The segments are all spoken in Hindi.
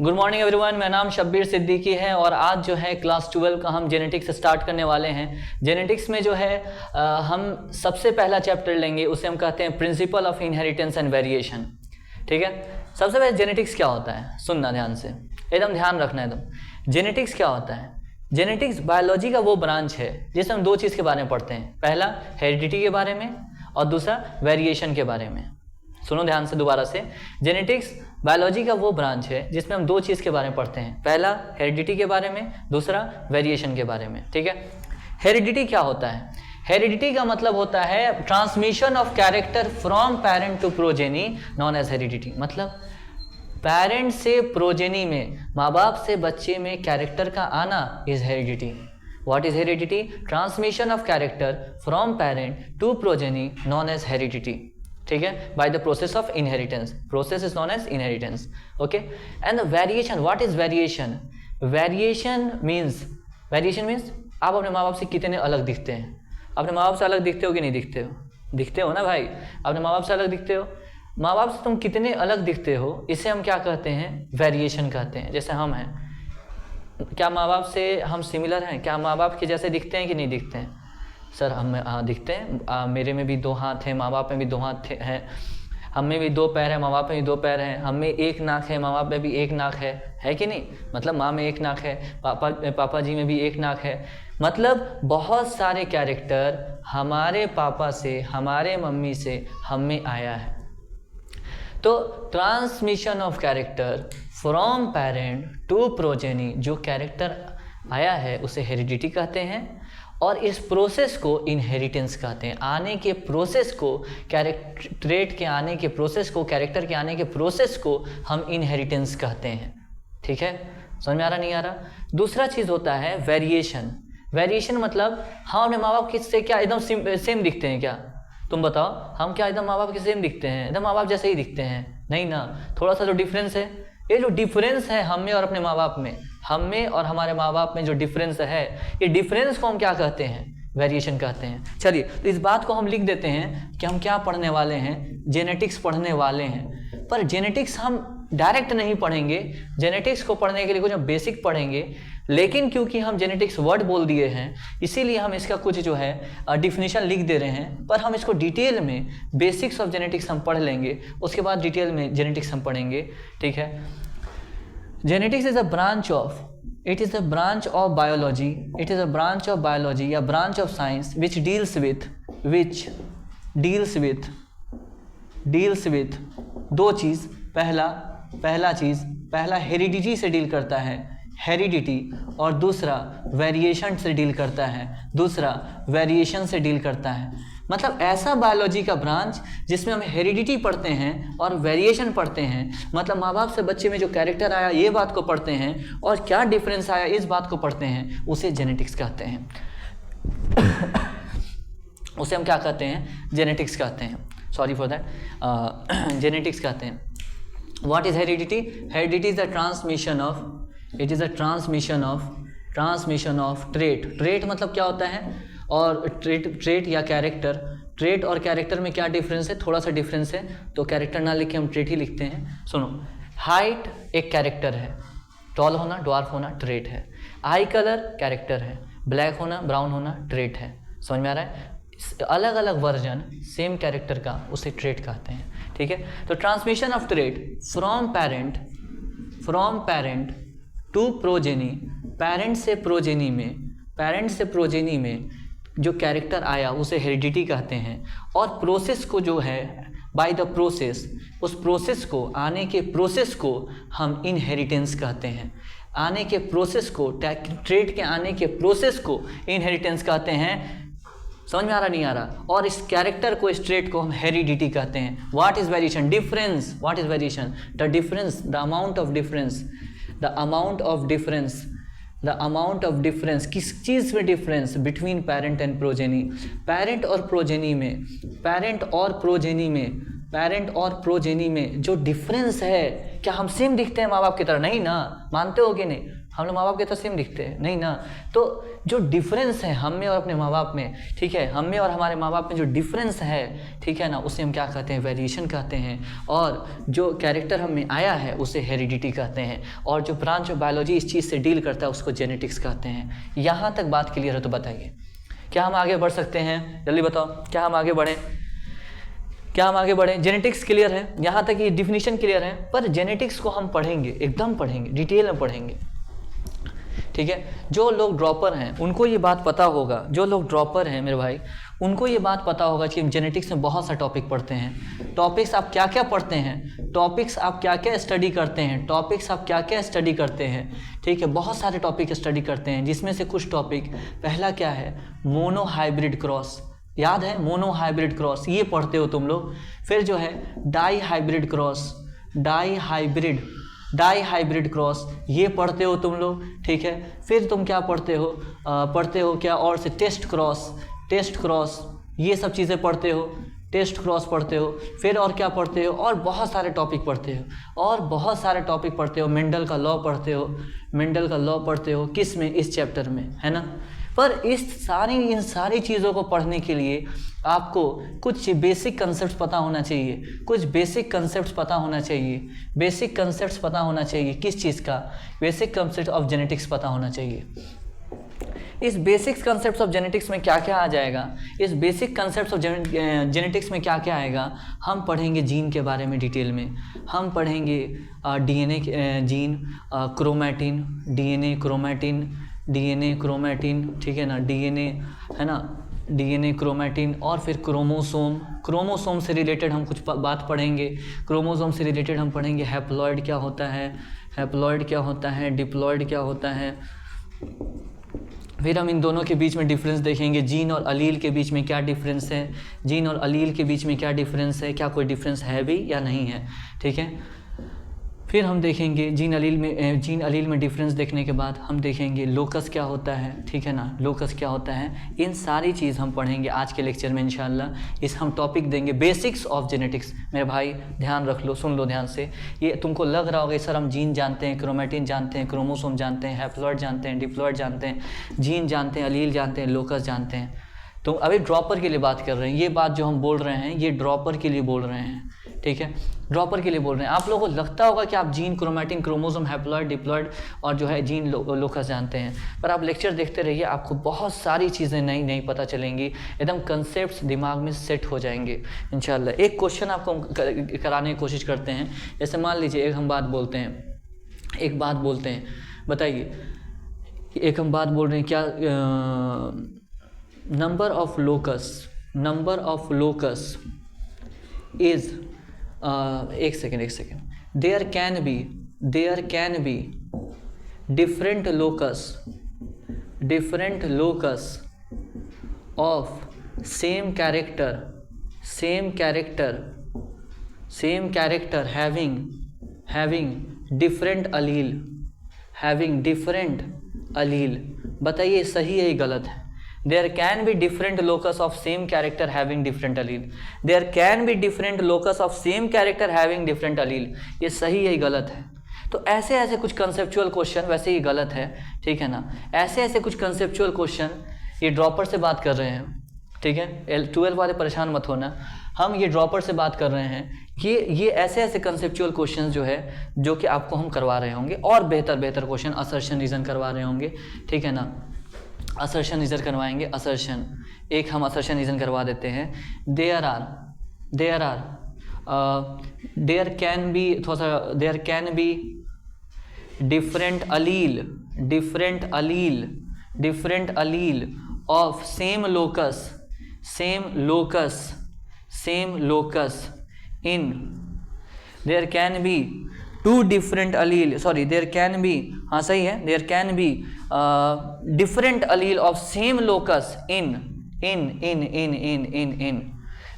गुड मॉर्निंग एवरीवन, मेरा नाम शब्बीर सिद्दीकी है और आज जो है क्लास 12 का हम जेनेटिक्स स्टार्ट करने वाले हैं। जेनेटिक्स में जो है हम सबसे पहला चैप्टर लेंगे, उसे हम कहते हैं principle of inheritance and variation. ठीक है, सबसे पहले जेनेटिक्स क्या होता है सुनना ध्यान से, एकदम ध्यान रखना एकदम। जेनेटिक्स क्या होता है? जेनेटिक्स बायोलॉजी का वो ब्रांच है जिसमें हम दो चीज़ के बारे में पढ़ते हैं, पहला हेरिडिटी के बारे में और दूसरा वेरिएशन के बारे में। सुनो ध्यान से दोबारा से, जेनेटिक्स बायोलॉजी का वो ब्रांच है जिसमें हम दो चीज़ के बारे में पढ़ते हैं, पहला हेरिडिटी के बारे में, दूसरा वेरिएशन के बारे में। ठीक है, हेरिडिटी क्या होता है? हेरिडिटी का मतलब होता है transmission of character from parent to progeny known as heredity. मतलब पेरेंट से प्रोजेनी में, माँ बाप से बच्चे में कैरेक्टर का आना is heredity. What is heredity? Transmission of character from parent to progeny known as heredity. ठीक है, by the process of inheritance, process is known as inheritance. Okay, and variation, what is variation? Variation means आप अपने माँ बाप से कितने अलग दिखते हैं। अपने माँ बाप से अलग दिखते हो कि नहीं दिखते हो? दिखते हो ना भाई, अपने माँ बाप से अलग दिखते हो। माँ बाप से तुम कितने अलग दिखते हो, इसे हम क्या कहते हैं? वेरिएशन कहते हैं। जैसे हम हैं, क्या माँ बाप से हम सिमिलर हैं? क्या माँ बाप के जैसे दिखते हैं कि नहीं दिखते हैं? सर हम दिखते हैं, मेरे में भी दो हाथ हैं, माँ बाप में भी दो हाथ हैं, हम में भी दो पैर हैं, माँ बाप में भी दो पैर हैं, हम में एक नाक है, माँ बाप में भी एक नाक है कि नहीं? मतलब माँ में एक नाक है, पापा जी में भी एक नाक है। मतलब बहुत सारे कैरेक्टर हमारे पापा से, हमारे मम्मी से हम में आया है। तो transmission of character from parent to progeny, जो कैरेक्टर आया है उसे हेरिडिटी कहते हैं और इस प्रोसेस को इनहेरिटेंस कहते हैं। आने के प्रोसेस को, ट्रेट के आने के प्रोसेस को, कैरेक्टर के आने के प्रोसेस को हम इनहेरिटेंस कहते हैं। ठीक है, समझ में आ रहा नहीं आ रहा? दूसरा चीज़ होता है वेरिएशन। वेरिएशन मतलब हम अपने माँ बाप किससे क्या एकदम सेम दिखते हैं क्या? तुम बताओ, हम क्या एकदम माँ बाप के सेम दिखते हैं? एकदम माँ बाप जैसे ही दिखते हैं? नहीं ना, थोड़ा सा जो डिफरेंस है, ये जो डिफरेंस है हम में और अपने माँ बाप में, हम में और हमारे माँ बाप में जो डिफरेंस है, ये डिफरेंस को हम क्या कहते हैं? वेरिएशन कहते हैं। चलिए, तो इस बात को हम लिख देते हैं कि हम क्या पढ़ने वाले हैं? जेनेटिक्स पढ़ने वाले हैं। पर जेनेटिक्स हम डायरेक्ट नहीं पढ़ेंगे, जेनेटिक्स को पढ़ने के लिए कुछ हम बेसिक पढ़ेंगे, लेकिन क्योंकि हम जेनेटिक्स वर्ड बोल दिए हैं इसीलिए हम इसका कुछ जो है डिफिनीशन लिख दे रहे हैं। पर हम इसको डिटेल में, बेसिक्स ऑफ जेनेटिक्स हम पढ़ लेंगे, उसके बाद डिटेल में जेनेटिक्स हम पढ़ेंगे। ठीक है, genetics is a branch of, it is a branch of biology, it is a branch of biology या branch of science which deals with दो चीज़। पहला हेरिडिटी से डील करता है, हेरिडिटी, और दूसरा वेरिएशन से डील करता है, दूसरा वेरिएशन से डील करता है। मतलब ऐसा बायोलॉजी का ब्रांच जिसमें हम हेरिडिटी पढ़ते हैं और वेरिएशन पढ़ते हैं। मतलब माँ बाप से बच्चे में जो कैरेक्टर आया ये बात को पढ़ते हैं और क्या डिफरेंस आया इस बात को पढ़ते हैं, उसे जेनेटिक्स कहते हैं। उसे हम क्या कहते हैं? जेनेटिक्स कहते हैं। सॉरी फॉर दैट, जेनेटिक्स कहते हैं। What is heredity? Heredity is the transmission of, it is a transmission of trait. Trait मतलब क्या होता है? और ट्रेट या कैरेक्टर, ट्रेट और कैरेक्टर में क्या डिफरेंस है? थोड़ा सा डिफरेंस है, तो कैरेक्टर ना लिख के हम ट्रेट ही लिखते हैं। सुनो, हाइट एक कैरेक्टर है, टॉल होना, ड्वार्फ होना ट्रेट है। आई कलर कैरेक्टर है, ब्लैक होना, ब्राउन होना ट्रेट है। समझ में आ रहा है? अलग अलग वर्जन सेम कैरेक्टर का उसे ट्रेट कहते हैं। ठीक है, तो transmission of trait from parent to progeny, parent से प्रोजेनी में जो कैरेक्टर आया उसे हेरिडिटी कहते हैं। और प्रोसेस को जो है, बाय द प्रोसेस, उस प्रोसेस को, आने के प्रोसेस को हम इनहेरिटेंस कहते हैं। आने के प्रोसेस को, ट्रेट के आने के प्रोसेस को इनहेरिटेंस कहते हैं। समझ में आ रहा नहीं आ रहा? और इस कैरेक्टर को, इस ट्रेट को हम हेरिडिटी कहते हैं। What is variation? Difference. What is variation? The difference, the amount of difference, the amount of difference. किस चीज़ में difference? Between parent and progeny, parent और प्रोजेनी में जो डिफरेंस है। क्या हम सेम दिखते हैं माँ बाप की तरह? नहीं ना, मानते हो कि नहीं? हम लोग माँ बाप के तो सेम दिखते हैं नहीं ना। तो जो डिफरेंस है हम में और अपने माँ बाप में, ठीक है, हम में और हमारे माँ बाप में जो डिफरेंस है, ठीक है ना, उसे हम क्या कहते हैं, वेरिएशन कहते हैं। और जो कैरेक्टर हम में आया है उसे हेरिडिटी कहते हैं। और जो ब्रांच ऑफ बायोलॉजी इस चीज़ से डील करता है उसको जेनेटिक्स कहते हैं। यहाँ तक बात क्लियर है तो बताइए क्या हम आगे बढ़ सकते हैं? जल्दी बताओ, क्या हम आगे बढ़ें? क्या हम आगे बढ़ें? जेनेटिक्स क्लियर है, यहाँ तक ये डिफिनीशन क्लियर है, पर जेनेटिक्स को हम पढ़ेंगे, एकदम पढ़ेंगे, डिटेल में पढ़ेंगे, ठीक है। जो लोग ड्रॉपर हैं उनको ये बात पता होगा, जो लोग ड्रॉपर हैं मेरे भाई उनको ये बात पता होगा कि हम जेनेटिक्स में बहुत सा टॉपिक पढ़ते हैं। टॉपिक्स आप क्या क्या पढ़ते हैं, टॉपिक्स आप क्या क्या स्टडी करते हैं, टॉपिक्स आप क्या क्या स्टडी करते हैं, ठीक है, बहुत सारे टॉपिक स्टडी करते हैं, जिसमें से कुछ टॉपिक, पहला क्या है, मोनो हाइब्रिड क्रॉस, याद है, मोनो हाइब्रिड क्रॉस, ये पढ़ते हो तुम लोग। फिर जो है dihybrid cross, dihybrid cross, ये पढ़ते हो तुम लोग, ठीक है। फिर तुम क्या पढ़ते हो क्या और से टेस्ट क्रॉस, ये सब चीज़ें पढ़ते हो, टेस्ट क्रॉस पढ़ते हो। फिर और क्या पढ़ते हो, और बहुत सारे टॉपिक पढ़ते हो, मेंडल का लॉ पढ़ते हो, किस में, इस चैप्टर में, है ना। पर इन सारी चीज़ों को पढ़ने के लिए आपको कुछ बेसिक कंसेप्ट्स पता होना चाहिए, किस चीज़ का, बेसिक कंसेप्ट ऑफ जेनेटिक्स पता होना चाहिए। इस बेसिक कंसेप्ट्स ऑफ जेनेटिक्स में क्या क्या आ जाएगा, इस बेसिक कंसेप्ट्स ऑफ जेनेटिक्स में क्या क्या आएगा, हम पढ़ेंगे जीन के बारे में डिटेल में, हम पढ़ेंगे डीएनए जीन, क्रोमैटिन, ठीक है ना, डीएनए, है ना, डीएनए, क्रोमैटिन, और फिर क्रोमोसोम से रिलेटेड हम कुछ बात पढ़ेंगे। क्रोमोसोम से रिलेटेड हम पढ़ेंगे हैप्लॉइड क्या होता है, डिप्लॉइड क्या होता है। फिर हम इन दोनों के बीच में डिफरेंस देखेंगे, जीन और अलील के बीच में क्या डिफरेंस है, क्या कोई डिफरेंस है भी या नहीं है, ठीक है। फिर हम देखेंगे जीन अलील में डिफरेंस देखने के बाद हम देखेंगे लोकस क्या होता है, ठीक है ना, लोकस क्या होता है। इन सारी चीज़ हम पढ़ेंगे आज के लेक्चर में इंशाल्लाह। हम टॉपिक देंगे बेसिक्स ऑफ जेनेटिक्स। मेरे भाई ध्यान रख लो, सुन लो ध्यान से। ये तुमको लग रहा होगा सर हम जीन जानते हैं, क्रोमैटिन जानते हैं, क्रोमोसोम जानते हैं, हैप्लॉइड जानते हैं, डिप्लॉइड जानते हैं, जीन जानते हैं, अलील जानते हैं, लोकस जानते हैं। तो अभी ड्रॉपर के लिए बात कर रहे हैं, ये बात जो हम बोल रहे हैं ये ड्रॉपर के लिए बोल रहे हैं, ठीक है, ड्रॉपर के लिए बोल रहे हैं। आप लोगों को लगता होगा कि आप gene, chromatin, chromosome, haploid, diploid और जो है जीन, लोकस जानते हैं, पर आप लेक्चर देखते रहिए, आपको बहुत सारी चीज़ें नई पता चलेंगी, एकदम कंसेप्ट्स दिमाग में सेट हो जाएंगे इंशाल्लाह। एक क्वेश्चन आपको कराने की कोशिश करते हैं, जैसे मान लीजिए एक बात बोलते हैं, बताइए, एक हम बात बोल रहे हैं क्या, नंबर ऑफ लोकस इज, एक second, there can be different locus of same character having different allele, बताइए सही है गलत है। There can be different locus of same character having different allele. There can be different locus of same character having different allele. ये सही है गलत है। तो ऐसे कुछ कंसेप्चुअल क्वेश्चन, वैसे ही गलत है, ठीक है ना, ऐसे कुछ कंसेप्चुअल क्वेश्चन, ये ड्रॉपर से बात कर रहे हैं, ठीक है, 12 वाले परेशान मत होना, हम ये ड्रॉपर से बात कर रहे हैं। ये ऐसे कंसेप्चुअल क्वेश्चन जो है, जो कि आपको हम करवा रहे होंगे, और बेहतर क्वेश्चन असर्शन रीजन करवा रहे होंगे, ठीक है ना, असर्शन रीजन करवाएंगे। एक हम असर्शन रीजन करवा देते हैं। There can be different allele of same locus in, there can be two different allele, there can be, हाँ सही है, there can be different allele of same locus in,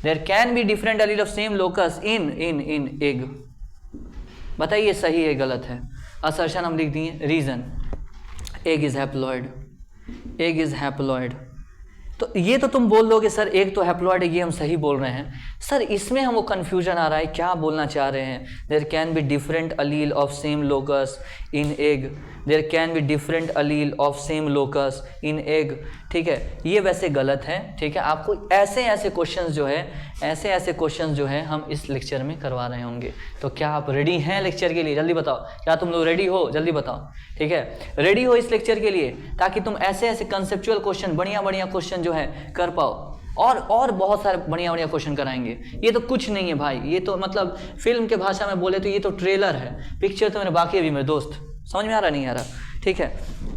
there can be different allele of same locus in egg. बताइए सही है गलत है। असर्शन हम लिख दिए, रीजन, एग इज हैप्लॉइड, तो ये तो तुम बोल दोगे सर एक तो हैप्लॉइड है, ये हम सही बोल रहे हैं सर, इसमें हमको कन्फ्यूजन आ रहा है, क्या बोलना चाह रहे हैं? There can be different allele of same locus in egg, there can be different allele of same locus in egg, ठीक है, ये वैसे गलत है, ठीक है। आपको ऐसे ऐसे क्वेश्चंस जो है, ऐसे ऐसे क्वेश्चंस जो है हम इस लेक्चर में करवा रहे होंगे। तो क्या आप रेडी हैं लेक्चर के लिए? जल्दी बताओ, क्या तुम लोग रेडी हो? जल्दी बताओ, ठीक है, रेडी हो इस लेक्चर के लिए, ताकि तुम ऐसे ऐसे कंसेप्चुअल क्वेश्चन, बढ़िया बढ़िया क्वेश्चन जो है कर पाओ, और बहुत सारे बढ़िया बढ़िया क्वेश्चन कराएंगे। ये तो कुछ नहीं है भाई, ये तो मतलब फिल्म के भाषा में बोले तो ये तो ट्रेलर है, पिक्चर तो मेरे बाकी अभी मेरे दोस्त, समझ में आ रहा नहीं आ रहा, ठीक है।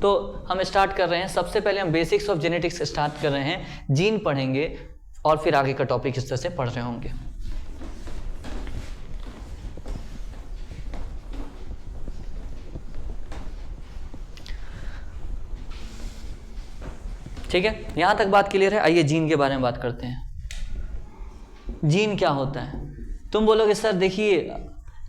तो हम स्टार्ट कर रहे हैं, सबसे पहले हम बेसिक्स ऑफ जेनेटिक्स स्टार्ट कर रहे हैं, जीन पढ़ेंगे और फिर आगे का टॉपिक इस तरह से पढ़ रहे होंगे। ठीक है, यहां तक बात क्लियर है। आइए जीन के बारे में बात करते हैं। जीन क्या होता है? तुम बोलोगे सर देखिए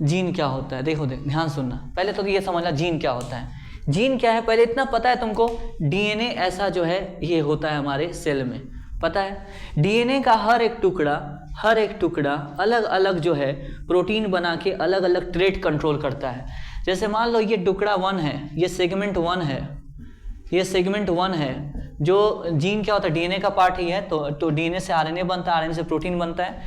जीन क्या होता है, देखो ध्यान सुनना, पहले तो ये समझना जीन क्या होता है। जीन क्या है पहले इतना पता है तुमको, डीएनए ऐसा जो है ये होता है हमारे सेल में, पता है। डीएनए का हर एक टुकड़ा अलग अलग जो है प्रोटीन बना के अलग अलग ट्रेट कंट्रोल करता है। जैसे मान लो ये टुकड़ा 1 है, ये सेगमेंट 1 है, ये सेगमेंट 1 है। जो जीन क्या होता है, डीएनए का पार्ट ही है, तो डीएनए से आरएनए बनता है, आरएनए से प्रोटीन बनता है।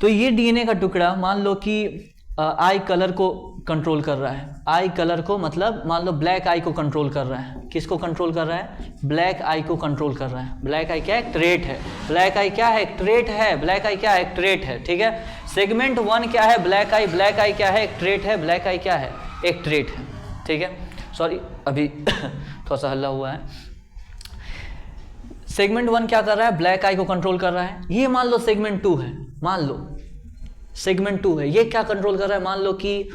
तो ये डीएनए का टुकड़ा मान लो कि आई कलर को कंट्रोल कर रहा है, आई कलर को मतलब मान लो ब्लैक आई को कंट्रोल कर रहा है। किसको कंट्रोल कर रहा है? ब्लैक आई को कंट्रोल कर रहा है। ब्लैक आई क्या है? ट्रेट है। ब्लैक आई क्या है? ट्रेट है। ब्लैक आई क्या है? ट्रेट है, ठीक है। सेगमेंट 1 क्या है? ब्लैक आई। ब्लैक आई क्या है? एक ट्रेट है। ब्लैक आई क्या है? एक ट्रेट है, ठीक है। सॉरी अभी थोड़ा सा हल्ला हुआ है। सेगमेंट 1 क्या कर रहा है? ब्लैक आई को कंट्रोल कर रहा है। ये मान लो सेगमेंट 2 है, मान लो सेगमेंट 2 है, ये क्या कंट्रोल कर रहा है? मान लो कि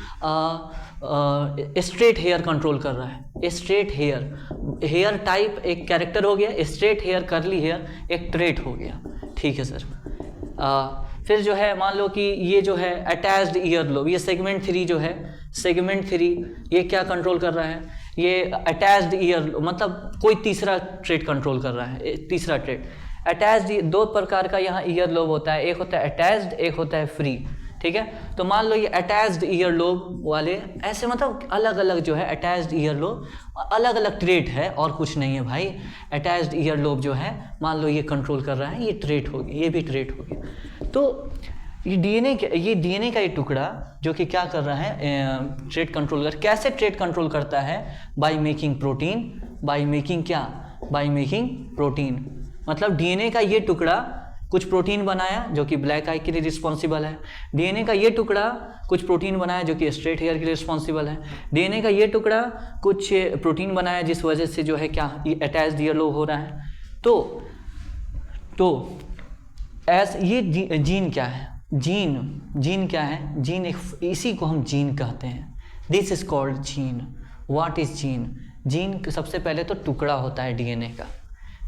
स्ट्रेट हेयर कंट्रोल कर रहा है। स्ट्रेट हेयर टाइप एक कैरेक्टर हो गया, स्ट्रेट हेयर कर्ली हेयर एक ट्रेट हो गया, ठीक है सर। फिर जो है मान लो कि ये जो है अटैच्ड ईयर लोब, ये सेगमेंट 3 जो है, सेगमेंट 3 ये क्या कंट्रोल कर रहा है? ये अटैच्ड ईयर मतलब कोई तीसरा ट्रेट कंट्रोल कर रहा है। तीसरा ट्रेट अटैच्ड, 2 प्रकार का यहाँ ईयर लोब होता है, एक होता है अटैच्ड, एक होता है फ्री, ठीक है। तो मान लो ये अटैच्ड ईयर लोब वाले ऐसे मतलब अलग अलग जो है अटैच्ड ईयर लोब अलग अलग ट्रेट है और कुछ नहीं है भाई। अटैच्ड ईयर लोब जो है मान लो ये कंट्रोल कर रहा है, ये ट्रेट होगी, ये भी ट्रेट होगी। तो ये डीएनए का ये टुकड़ा जो कि क्या कर रहा है? ट्रेट कंट्रोल कर। कैसे ट्रेट कंट्रोल करता है? By making protein, by making क्या? By making protein. मतलब डीएनए का ये टुकड़ा कुछ प्रोटीन बनाया जो कि ब्लैक आई के लिए रिस्पॉन्सिबल है। डीएनए का ये टुकड़ा कुछ प्रोटीन बनाया जो कि स्ट्रेट हेयर के लिए रिस्पॉन्सिबल है। डीएनए का ये टुकड़ा कुछ प्रोटीन बनाया जिस वजह से जो है क्या ये अटैच्ड ईयर लोब हो रहा है। तो ये जीन क्या है? जीन क्या है? जीन इसी को हम जीन कहते हैं। This is called gene. What is gene? Gene सबसे पहले तो टुकड़ा होता है डीएनए का।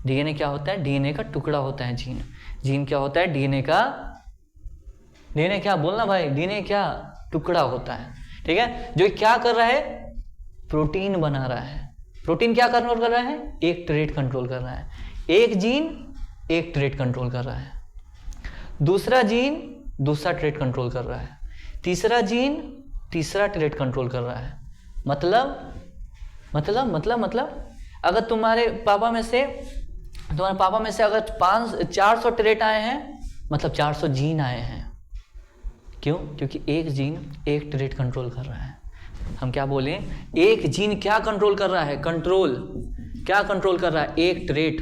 डीएनए क्या होता है? डीएनए का टुकड़ा होता है जीन। जीन क्या होता है? डीएनए क्या बोलना भाई? डीएनए क्या? टुकड़ा होता है, ठीक है। जो क्या कर रहा है? प्रोटीन बना रहा है। प्रोटीन क्या कंट्रोल कर रहा है? एक ट्रेट कंट्रोल कर रहा है। एक जीन एक ट्रेट कंट्रोल कर रहा है, दूसरा जीन दूसरा ट्रेट कंट्रोल कर रहा है, तीसरा जीन तीसरा ट्रेट कंट्रोल कर रहा है। मतलब अगर तुम्हारे पापा में से अगर 400 ट्रेट आए हैं मतलब 400 जीन आए हैं। क्यों? क्योंकि एक जीन एक ट्रेट कंट्रोल कर रहा है। हम क्या बोले? एक जीन क्या कंट्रोल कर रहा है? क्या कंट्रोल कर रहा है? एक ट्रेट।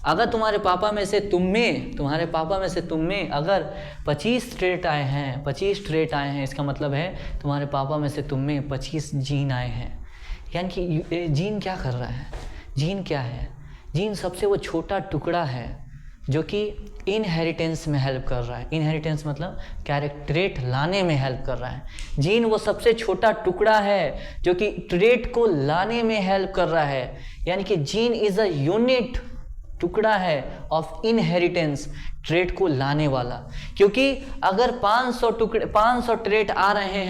अगर तुम्हारे पापा में से तुम में अगर 25 ट्रेट आए हैं, इसका मतलब है तुम्हारे पापा में से तुम में 25 जीन आए हैं। यानी कि जीन क्या कर रहा है? जीन क्या है? जीन सबसे वो छोटा टुकड़ा है जो कि इनहेरिटेंस में हेल्प कर रहा है। इनहेरिटेंस मतलब कैरेक्टरेट लाने में हेल्प कर रहा है। जीन वो सबसे छोटा टुकड़ा है जो कि ट्रेट को लाने में हेल्प कर रहा है। यानी कि जीन इज अ यूनिट टुकड़ा है ऑफ इनहेरिटेंस, ट्रेट को लाने वाला। क्योंकि अगर 500 ट्रेट आ रहे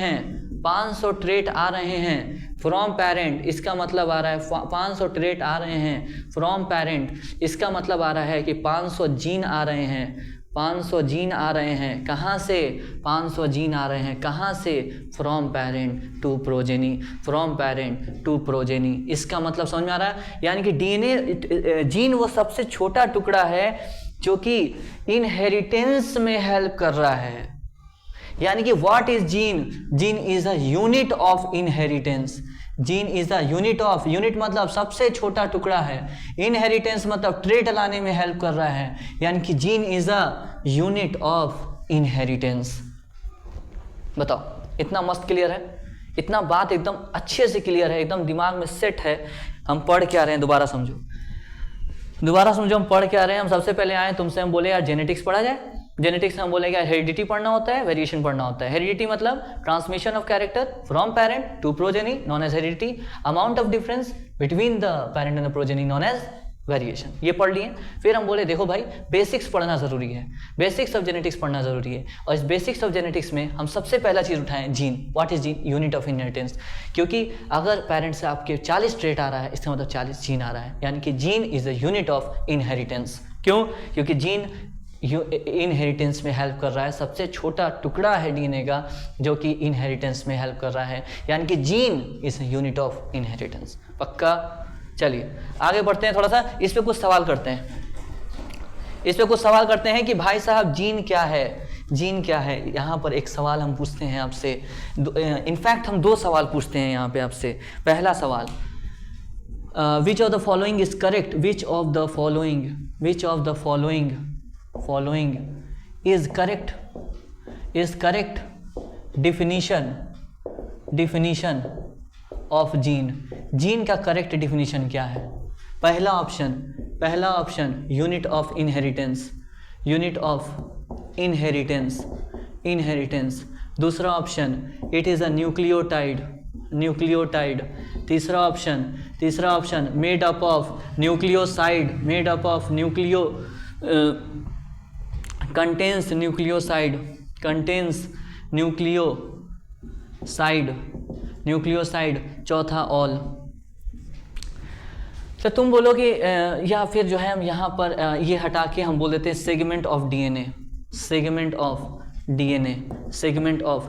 हैं फ्रॉम पेरेंट इसका मतलब आ रहा है 500 ट्रेट आ रहे हैं फ्रॉम पेरेंट, इसका मतलब आ रहा है कि 500 जीन आ रहे हैं, 500 जीन आ रहे हैं। कहाँ से? 500 जीन आ रहे हैं कहाँ से? From parent to progeny, from parent to progeny. इसका मतलब समझ में आ रहा है? यानी कि डीएनए जीन वो सबसे छोटा टुकड़ा है जो कि इनहेरिटेंस में हेल्प कर रहा है। यानी कि what is gene? Gene is a unit of inheritance. Gene is the unit of, unit मतलब सबसे छोटा टुकड़ा है, इनहेरिटेंस मतलब ट्रेट लाने में हेल्प कर रहा है, यानी कि gene is a unit of inheritance. बताओ, इतना मस्त क्लियर है? इतना बात एकदम अच्छे से क्लियर है, एकदम दिमाग में सेट है। हम पढ़ क्या रहे हैं दोबारा समझो, दोबारा समझो हम पढ़ क्या रहे हैं। हम सबसे पहले आए तुमसे, हम बोले यार जेनेटिक्स पढ़ा जाए। जेनेटिक्स में हम बोले क्या? हेरिडिटी पढ़ना होता है, वेरिएशन पढ़ना होता है। हेरिडिटी मतलब transmission of character from parent to progeny known as heredity, amount of difference between the parent and the progeny known as variation. ये पढ़ लिए। फिर हम बोले देखो भाई बेसिक्स पढ़ना जरूरी है, बेसिक्स ऑफ जेनेटिक्स पढ़ना जरूरी है। और इस बेसिक्स ऑफ जेनेटिक्स में हम सबसे पहला चीज उठाएं gene. What is gene? Unit of inheritance. क्योंकि अगर पेरेंट से आपके 40 ट्रेट आ रहा है, इसका मतलब 40 जीन आ रहा है, यानी कि gene is the unit of inheritance. क्यों? क्योंकि जीन इनहेरिटेंस में हेल्प कर रहा है, सबसे छोटा टुकड़ा है डीएनए का जो कि इनहेरिटेंस में हेल्प कर रहा है, यानी कि gene is unit of inheritance. पक्का? चलिए आगे बढ़ते हैं, थोड़ा सा इस पे कुछ सवाल करते हैं। इस पे कुछ सवाल करते हैं कि भाई साहब जीन क्या है? जीन क्या है? यहाँ पर एक सवाल हम पूछते हैं आपसे। इनफैक्ट हम 2 सवाल पूछते हैं यहाँ पे आपसे। पहला सवाल, which of the following is correct? Which of the following is correct definition of gene का करेक्ट डिफिनीशन क्या है? पहला ऑप्शन यूनिट ऑफ इनहेरिटेंस। दूसरा option it is a nucleotide. तीसरा option made up of contains nucleoside। चौथा ऑल। तो तुम बोलोगे या फिर जो है हम यहाँ पर ये हटा के हम बोल देते हैं सेगमेंट ऑफ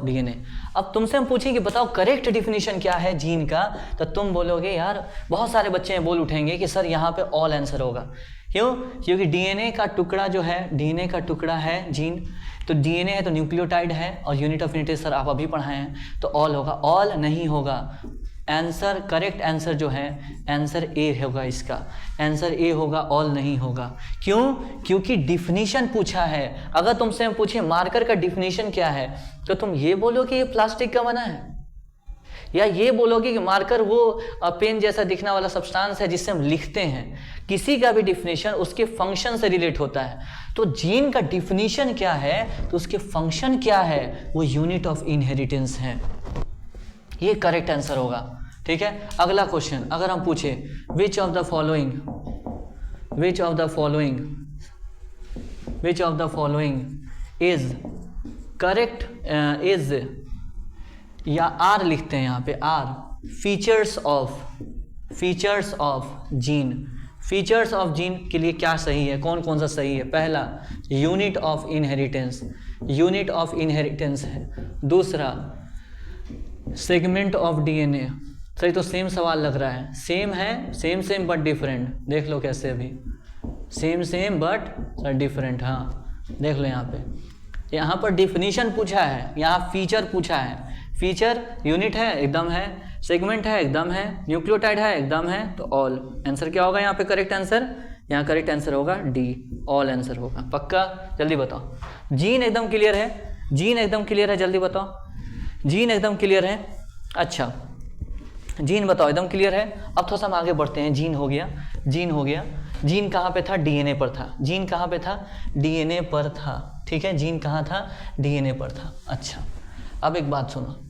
डीएनए। अब तुमसे हम पूछें कि बताओ करेक्ट डिफिनीशन क्या है जीन का, तो तुम बोलोगे यार, बहुत सारे बच्चे बोल उठेंगे कि सर यहाँ पे ऑल आंसर होगा। क्यों? क्योंकि डीएनए का टुकड़ा जो है, डीएनए का टुकड़ा है जीन, तो डीएनए है तो न्यूक्लियोटाइड है, और यूनिट ऑफ इनहेरिटेंस सर आप अभी पढ़ाए हैं, तो ऑल होगा। ऑल नहीं होगा। आंसर, करेक्ट आंसर जो है आंसर ए होगा, इसका आंसर ए होगा, ऑल नहीं होगा। क्यों? क्योंकि डिफिनीशन पूछा है। अगर तुमसे हम पूछे मार्कर का डिफिनीशन क्या है, तो तुम ये बोलोगे ये प्लास्टिक का बना है, या ये बोलोगे कि मार्कर वो पेन जैसा दिखने वाला सब्सटेंस है जिससे हम लिखते हैं। किसी का भी डिफिनीशन उसके फंक्शन से रिलेट होता है। तो जीन का डिफिनीशन क्या है, तो उसके फंक्शन क्या है, वो यूनिट ऑफ इनहेरिटेंस है। ये करेक्ट आंसर होगा। ठीक है, अगला क्वेश्चन अगर हम पूछे which of the following is correct is, या आर लिखते हैं यहाँ पे, are features of gene. Features of gene के लिए क्या सही है, कौन कौन सा सही है? पहला यूनिट ऑफ इनहेरिटेंस है। दूसरा सेगमेंट ऑफ डीएनए। सही, तो सेम सवाल लग रहा है, सेम है, सेम बट डिफरेंट। देख लो कैसे, अभी सेम बट डिफरेंट। हाँ देख लो यहाँ पर डिफिनीशन पूछा है, यहाँ फीचर पूछा है। फीचर यूनिट है, एकदम है, सेगमेंट है, एकदम है, न्यूक्लियोटाइड है, एकदम है, तो ऑल। आंसर क्या होगा यहाँ पे? करेक्ट आंसर, यहाँ करेक्ट आंसर होगा डी, ऑल आंसर होगा। पक्का? जल्दी बताओ। जीन एकदम क्लियर है, जल्दी बताओ। जीन एकदम क्लियर है। अच्छा जीन बताओ, एकदम क्लियर है। अब थोड़ा सा हम आगे बढ़ते हैं। जीन हो गया। जीन कहाँ पे था? डीएनए पर था। डीएनए पर था। ठीक है, जीन कहाँ था? डीएनए पर था। अच्छा, अब एक बात सुनना।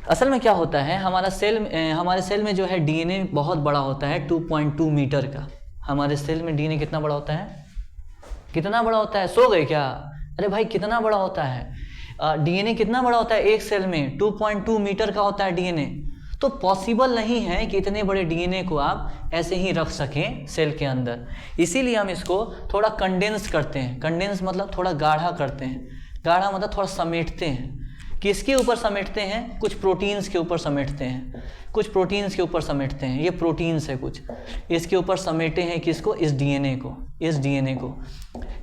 असल में क्या होता है, हमारे सेल में जो है डीएनए बहुत बड़ा होता है, 2.2 मीटर का। हमारे सेल में डीएनए कितना बड़ा होता है? कितना बड़ा होता है? सो गए क्या? अरे भाई कितना बड़ा होता है? डीएनए कितना बड़ा होता है एक सेल में, 2.2 मीटर का होता है डीएनए। तो पॉसिबल नहीं है कि इतने बड़े डीएनए को आप ऐसे ही रख सकें सेल के अंदर, इसीलिए हम इसको थोड़ा कंडेंस करते हैं। कंडेंस मतलब थोड़ा गाढ़ा करते हैं, गाढ़ा मतलब थोड़ा समेटते हैं। किसके ऊपर समेटते हैं? कुछ प्रोटीन्स के ऊपर समेटते हैं, कुछ प्रोटीन्स के ऊपर समेटते हैं। ये प्रोटीन्स है कुछ, इसके ऊपर समेटे हैं किसको? इस डीएनए को, इस डीएनए को।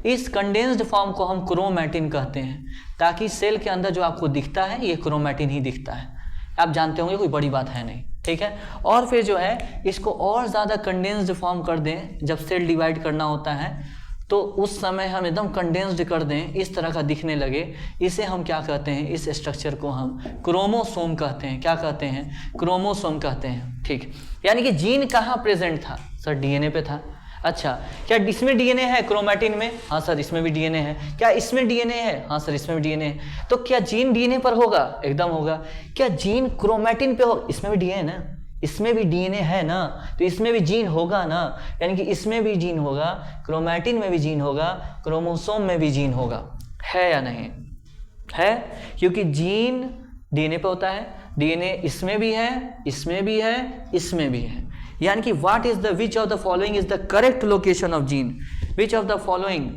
इस कंडेंस्ड फॉर्म को हम क्रोमैटिन कहते हैं, ताकि सेल के अंदर जो आपको दिखता है ये क्रोमैटिन ही दिखता है। आप जानते होंगे, कोई बड़ी बात है नहीं, ठीक है। और फिर जो है इसको और ज़्यादा कंडेंस्ड फॉर्म कर दें, जब सेल डिवाइड करना होता है तो उस समय हम एकदम कंडेंस्ड कर दें, इस तरह का दिखने लगे, इसे हम क्या कहते हैं? इस स्ट्रक्चर को हम क्रोमोसोम कहते हैं। क्या कहते हैं? क्रोमोसोम कहते हैं, ठीक। यानी कि जीन कहाँ प्रेजेंट था? सर डीएनए पे था। अच्छा, क्या इसमें डीएनए है क्रोमैटिन में? हाँ सर इसमें भी डीएनए है। क्या इसमें डीएनए है? हाँ सर इसमें भी डीएनए है। तो क्या जीन डीएनए पर होगा? एकदम होगा। क्या जीन क्रोमैटिन पे होगा? इसमें भी डीएनए ना, इसमें भी डीएनए है ना, तो इसमें भी जीन होगा ना। यानी कि इसमें भी जीन होगा, क्रोमैटिन में भी जीन होगा, क्रोमोसोम में भी जीन होगा, है या नहीं? है, क्योंकि जीन डीएनए पे होता है, डीएनए इसमें भी है, इसमें भी है, इसमें भी है। यानी कि what is the which of the following is the correct location of gene? Which of the following,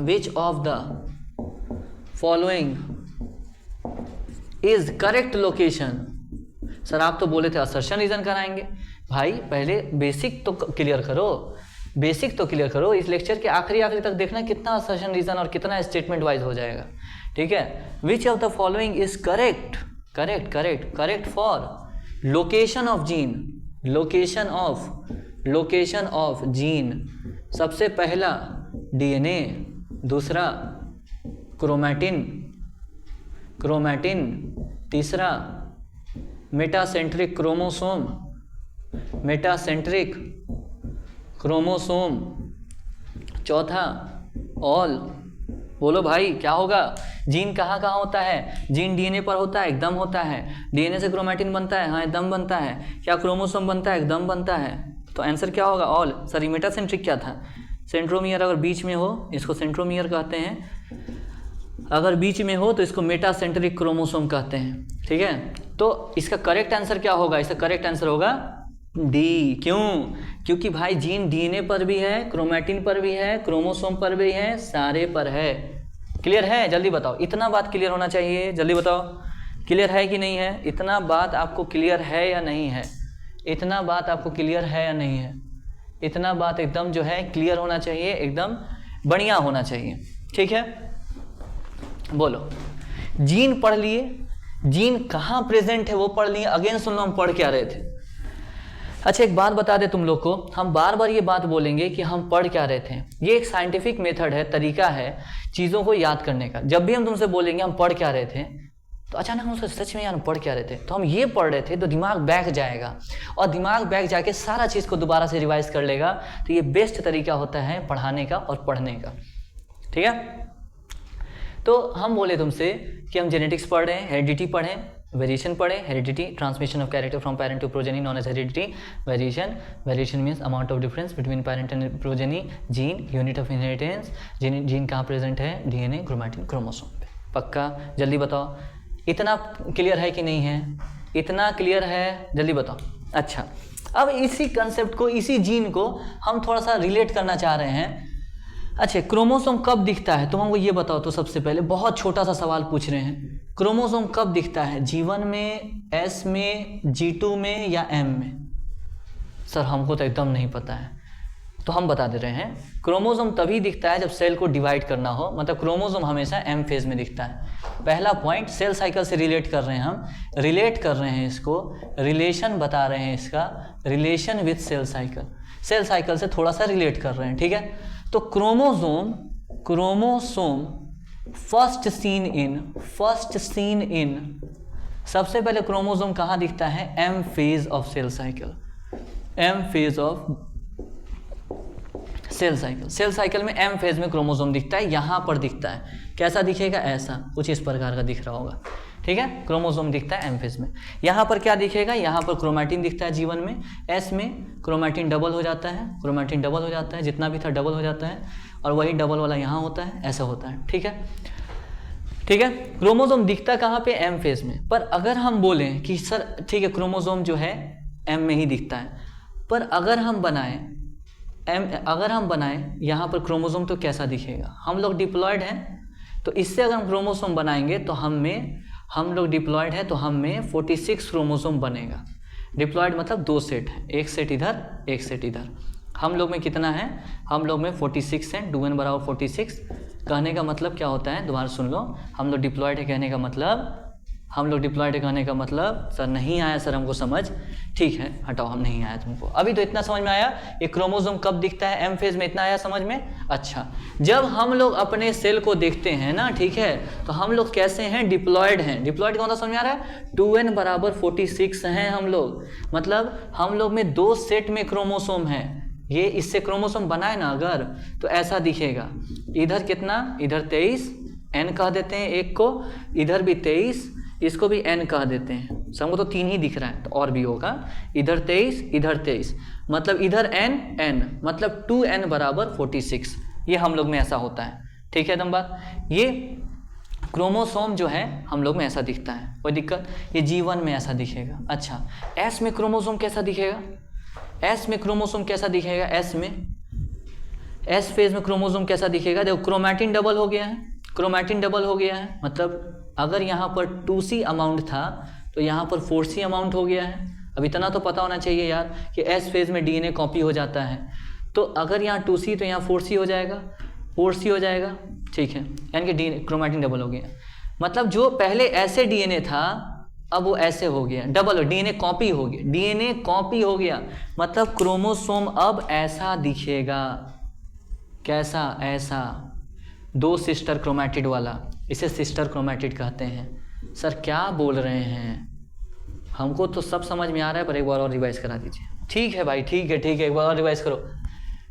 which of the following is correct location? Sir आप तो बोले थे असर्शन रीजन कराएंगे। भाई पहले बेसिक तो क्लियर करो, बेसिक तो क्लियर करो। इस लेक्चर के आखिरी तक देखना कितना असर्शन रीजन और कितना स्टेटमेंट वाइज हो जाएगा, ठीक है। विच of the following is correct, correct correct correct for location of gene, location of gene. सबसे पहला डीएनए, दूसरा क्रोमैटिन, तीसरा मेटासेंट्रिक क्रोमोसोम, चौथा ऑल। बोलो भाई क्या होगा? जीन कहाँ कहाँ होता है? जीन डीएनए पर होता है, एकदम होता है। डीएनए से क्रोमैटिन बनता है, हाँ एकदम बनता है। क्या क्रोमोसोम बनता है? एकदम बनता है। तो आंसर क्या होगा? ऑल। सर ये मेटासेंट्रिक क्या था? सेंट्रोमियर अगर बीच में हो इसको सेंट्रोमियर कहते हैं, अगर बीच में हो तो इसको मेटासेंट्रिक क्रोमोसोम कहते हैं, ठीक है। तो इसका करेक्ट आंसर क्या होगा? इसका करेक्ट आंसर होगा डी। क्यों? क्योंकि भाई जीन डीएनए पर भी है, क्रोमैटिन पर भी है, क्रोमोसोम पर भी है, सारे पर है। क्लियर है? जल्दी बताओ, इतना बात क्लियर होना चाहिए, जल्दी बताओ क्लियर है कि नहीं है? इतना बात आपको क्लियर है या नहीं है? इतना बात आपको क्लियर है या नहीं है? इतना बात एकदम जो है क्लियर होना चाहिए, एकदम बढ़िया होना चाहिए, ठीक है। बोलो, जीन पढ़ लिए, जीन कहाँ प्रेजेंट है वो पढ़ लिए। अगेन सुन लो हम पढ़ क्या रहे थे। अच्छा एक बात बता दे तुम लोग को, हम बार बार ये बात बोलेंगे कि हम पढ़ क्या रहे थे। ये एक साइंटिफिक मेथड है, तरीका है चीज़ों को याद करने का। जब भी हम तुमसे बोलेंगे हम पढ़ क्या रहे थे, तो अचानक हम सोच सच में यार हम पढ़ क्या रहे थे, तो हम ये पढ़ रहे थे, तो दिमाग बैठ जाएगा और दिमाग बैठ जाके सारा चीज़ को दोबारा से रिवाइज कर लेगा। तो ये बेस्ट तरीका होता है पढ़ाने का और पढ़ने का, ठीक है। तो हम बोले तुमसे कि हम जेनेटिक्स पढ़ रहे हैं, हेरिडिटी पढ़ें, वेरिएशन पढ़ें, heredity transmission of character from parent to progeny known as heredity, variation means amount of difference between parent and progeny, gene unit of inheritance, gene कहाँ प्रेजेंट है? डीएनए, क्रोमैटिन, क्रोमोसोम पे। पक्का? जल्दी बताओ इतना क्लियर है कि नहीं है? इतना क्लियर है? जल्दी बताओ। अच्छा अब इसी कंसेप्ट को, इसी जीन को हम थोड़ा सा रिलेट करना चाह रहे हैं। अच्छा क्रोमोसोम कब दिखता है? तुम हमको ये बताओ। तो सबसे पहले बहुत छोटा सा सवाल पूछ रहे हैं, क्रोमोसोम कब दिखता है? G1 में, S में, G2 में या M में? सर हमको तो एकदम नहीं पता है, तो हम बता दे रहे हैं। क्रोमोसोम तभी दिखता है जब सेल को डिवाइड करना हो, मतलब क्रोमोसोम हमेशा M फेज में दिखता है। पहला पॉइंट सेल साइकिल से रिलेट कर रहे हैं, हम रिलेट कर रहे हैं इसको, रिलेशन बता रहे हैं इसका, relation with cell cycle, cell cycle से थोड़ा सा रिलेट कर रहे हैं, ठीक है। तो क्रोमोसोम फर्स्ट सीन इन, सबसे पहले क्रोमोसोम कहाँ दिखता है? M phase of cell cycle, M phase of cell cycle. Cell cycle में M फेज में क्रोमोसोम दिखता है, यहाँ पर दिखता है। कैसा दिखेगा? ऐसा कुछ इस प्रकार का दिख रहा होगा, ठीक है। क्रोमोसोम दिखता है M फेज में। यहाँ पर क्या दिखेगा? यहाँ पर क्रोमैटिन दिखता है G1 में, S में क्रोमैटिन डबल हो जाता है, क्रोमैटिन डबल हो जाता है, जितना भी था डबल हो जाता है, और वही डबल वाला यहाँ होता है, ऐसा होता है, ठीक है। ठीक है। क्रोमोसोम दिखता कहाँ पे, एम फेज में। पर अगर हम बोलें कि सर ठीक है क्रोमोसोम जो है एम में ही दिखता है, पर अगर हम बनाएं यहाँ पर क्रोमोसोम तो कैसा दिखेगा। हम लोग डिप्लॉयड हैं, तो इससे अगर हम क्रोमोसोम बनाएंगे तो हम लोग डिप्लॉयड है तो हमें 46 क्रोमोसोम बनेगा। डिप्लॉयड मतलब 2 सेट है, एक सेट इधर एक सेट इधर। हम लोग में कितना है, हम लोग में 46 है, 2n बराबर 46। कहने का मतलब क्या होता है, दोबारा सुन लो, हम लोग डिप्लॉयड है कहने का मतलब सर नहीं आया सर हमको समझ, ठीक है हटाओ, हम नहीं आया तुमको। अभी तो इतना समझ में आया ये क्रोमोसोम कब दिखता है, एम फेज में, इतना आया समझ में। अच्छा, जब हम लोग अपने सेल को देखते हैं ना, ठीक है, तो हम लोग कैसे हैं, डिप्लॉयड हैं। डिप्लॉयड का मतलब समझ में आ रहा है, 2n बराबर 46 हैं हम लोग, मतलब हम लोग में 2 सेट में क्रोमोसोम है। ये इससे क्रोमोसोम बनाए ना अगर, तो ऐसा दिखेगा। इधर कितना, इधर 23, n कह देते हैं एक को, इधर भी 23, इसको भी n कह देते हैं। सबको तो 3 ही दिख रहा है, तो और भी होगा, इधर 23 इधर 23, मतलब इधर n मतलब 2n बराबर 46। ये हम लोग में ऐसा होता है, ठीक है एकदम बात। ये क्रोमोसोम जो है हम लोग में ऐसा दिखता है, कोई दिक्कत। ये जीवन में ऐसा दिखेगा। अच्छा, एस में क्रोमोसोम कैसा दिखेगा, एस में क्रोमोसोम कैसा दिखेगा, एस फेज में क्रोमोसोम कैसा दिखेगा। देखो क्रोमैटिन डबल हो गया है, मतलब अगर यहाँ पर 2c अमाउंट था तो यहाँ पर 4c अमाउंट हो गया है। अब इतना तो पता होना चाहिए यार कि एस फेज में डीएनए कॉपी हो जाता है, तो अगर यहाँ 2c तो यहाँ 4c हो जाएगा, ठीक है, यानी कि डीएनए क्रोमैटिन डबल हो गया। मतलब जो पहले ऐसे डीएनए था अब वो ऐसे हो गया, डबल डीएनए कॉपी हो गया, मतलब क्रोमोसोम अब ऐसा दिखेगा। कैसा, ऐसा, 2 सिस्टर क्रोमैटिड वाला, इसे सिस्टर क्रोमैटिड कहते हैं। सर क्या बोल रहे हैं, हमको तो सब समझ में आ रहा है, पर एक बार और रिवाइज करा दीजिए। ठीक है भाई, ठीक है, एक बार और रिवाइज करो।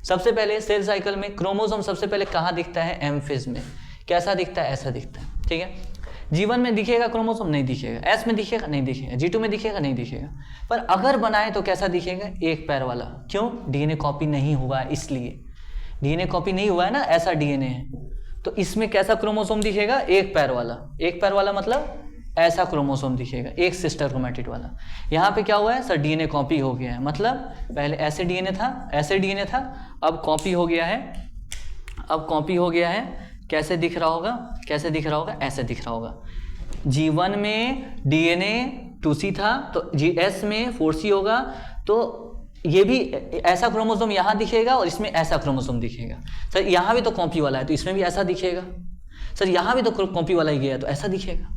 सबसे पहले सेल साइकिल में क्रोमोसोम सबसे पहले कहाँ दिखता है, एम फेज में। कैसा दिखता है, ऐसा दिखता है, ठीक है। जीवन में दिखेगा क्रोमोसोम, नहीं दिखेगा। एस में दिखेगा, नहीं दिखेगा। G2 में दिखेगा, नहीं दिखेगा। पर अगर बनाए तो कैसा दिखेगा, एक पैर वाला। क्यों, डीएनए कॉपी नहीं हुआ है, इसलिए डीएनए कॉपी नहीं हुआ है ना, ऐसा डीएनए है, तो इसमें कैसा क्रोमोसोम दिखेगा, एक पैर वाला मतलब ऐसा क्रोमोसोम दिखेगा, एक सिस्टर क्रोमैटिड वाला। यहाँ पे क्या हुआ है सर, डीएनए कॉपी हो गया है, मतलब पहले ऐसे डीएनए था, अब कॉपी हो गया है। कैसे दिख रहा होगा, ऐसे दिख रहा होगा। G1 में डीएनए 2c था, तो GS में 4c होगा, तो ये भी ऐसा क्रोमोसोम यहाँ दिखेगा और इसमें ऐसा क्रोमोसोम दिखेगा। सर यहाँ भी तो कॉपी वाला है, तो इसमें भी ऐसा दिखेगा। सर यहाँ भी तो कॉपी वाला ही गया, तो ऐसा दिखेगा।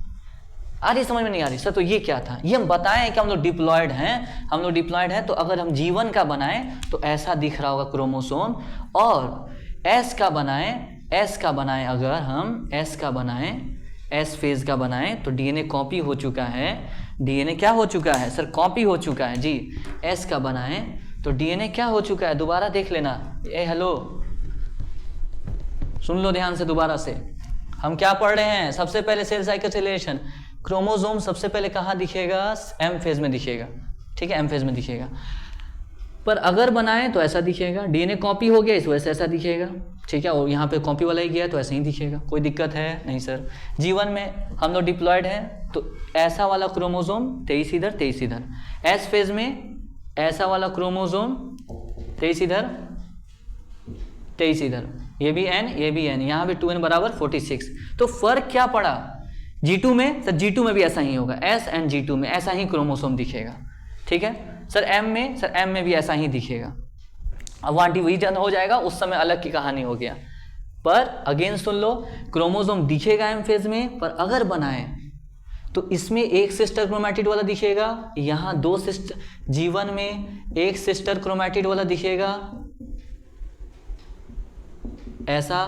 आ रही समझ में, नहीं आ रही सर, तो ये क्या था, ये हम बताएं कि हम लोग डिप्लॉयड हैं, तो अगर हम G1 का बनाएं तो ऐसा दिख रहा होगा क्रोमोसोम, और S का बनाएं, अगर हम S फेज का बनाएं तो डीएनए कॉपी हो चुका है। डीएनए क्या हो चुका है सर, कॉपी हो चुका है जी। S का बनाएं तो डीएनए क्या हो चुका है, दोबारा देख लेना। हेलो, सुन लो ध्यान से दोबारा से, हम क्या पढ़ रहे हैं। सबसे पहले सेल साइकिल से रिलेशन, क्रोमोसोम सबसे पहले कहाँ दिखेगा, एम फेज में दिखेगा, ठीक है, एम फेज में दिखेगा। पर अगर बनाए तो ऐसा दिखेगा, डीएनए कॉपी हो गया इस वजह से ऐसा दिखेगा, ठीक है, और यहाँ पे कॉपी वाला ही गया तो ऐसे ही दिखेगा। कोई दिक्कत है नहीं सर। G1 में हम लोग डिप्लॉयड हैं, तो ऐसा वाला क्रोमोसोम 23 इधर। एस फेज में ऐसा वाला क्रोमोसोम 23 इधर, ये भी n, यहाँ भी 2n बराबर 46। तो फर्क क्या पड़ा, G2 में, सर G2 में भी ऐसा ही होगा, S एंड G2 में ऐसा ही क्रोमोसोम दिखेगा, ठीक है। सर M में भी ऐसा ही दिखेगा। अब वहाँ डिवीजन हो जाएगा, उस समय अलग की कहानी हो गया। पर अगेन सुन लो, क्रोमोसोम दिखेगा एम फेज में, पर अगर बनाए तो इसमें एक सिस्टर क्रोमैटिड वाला दिखेगा, यहाँ 2 सिस्टर, G1 में एक सिस्टर क्रोमैटिड वाला दिखेगा ऐसा,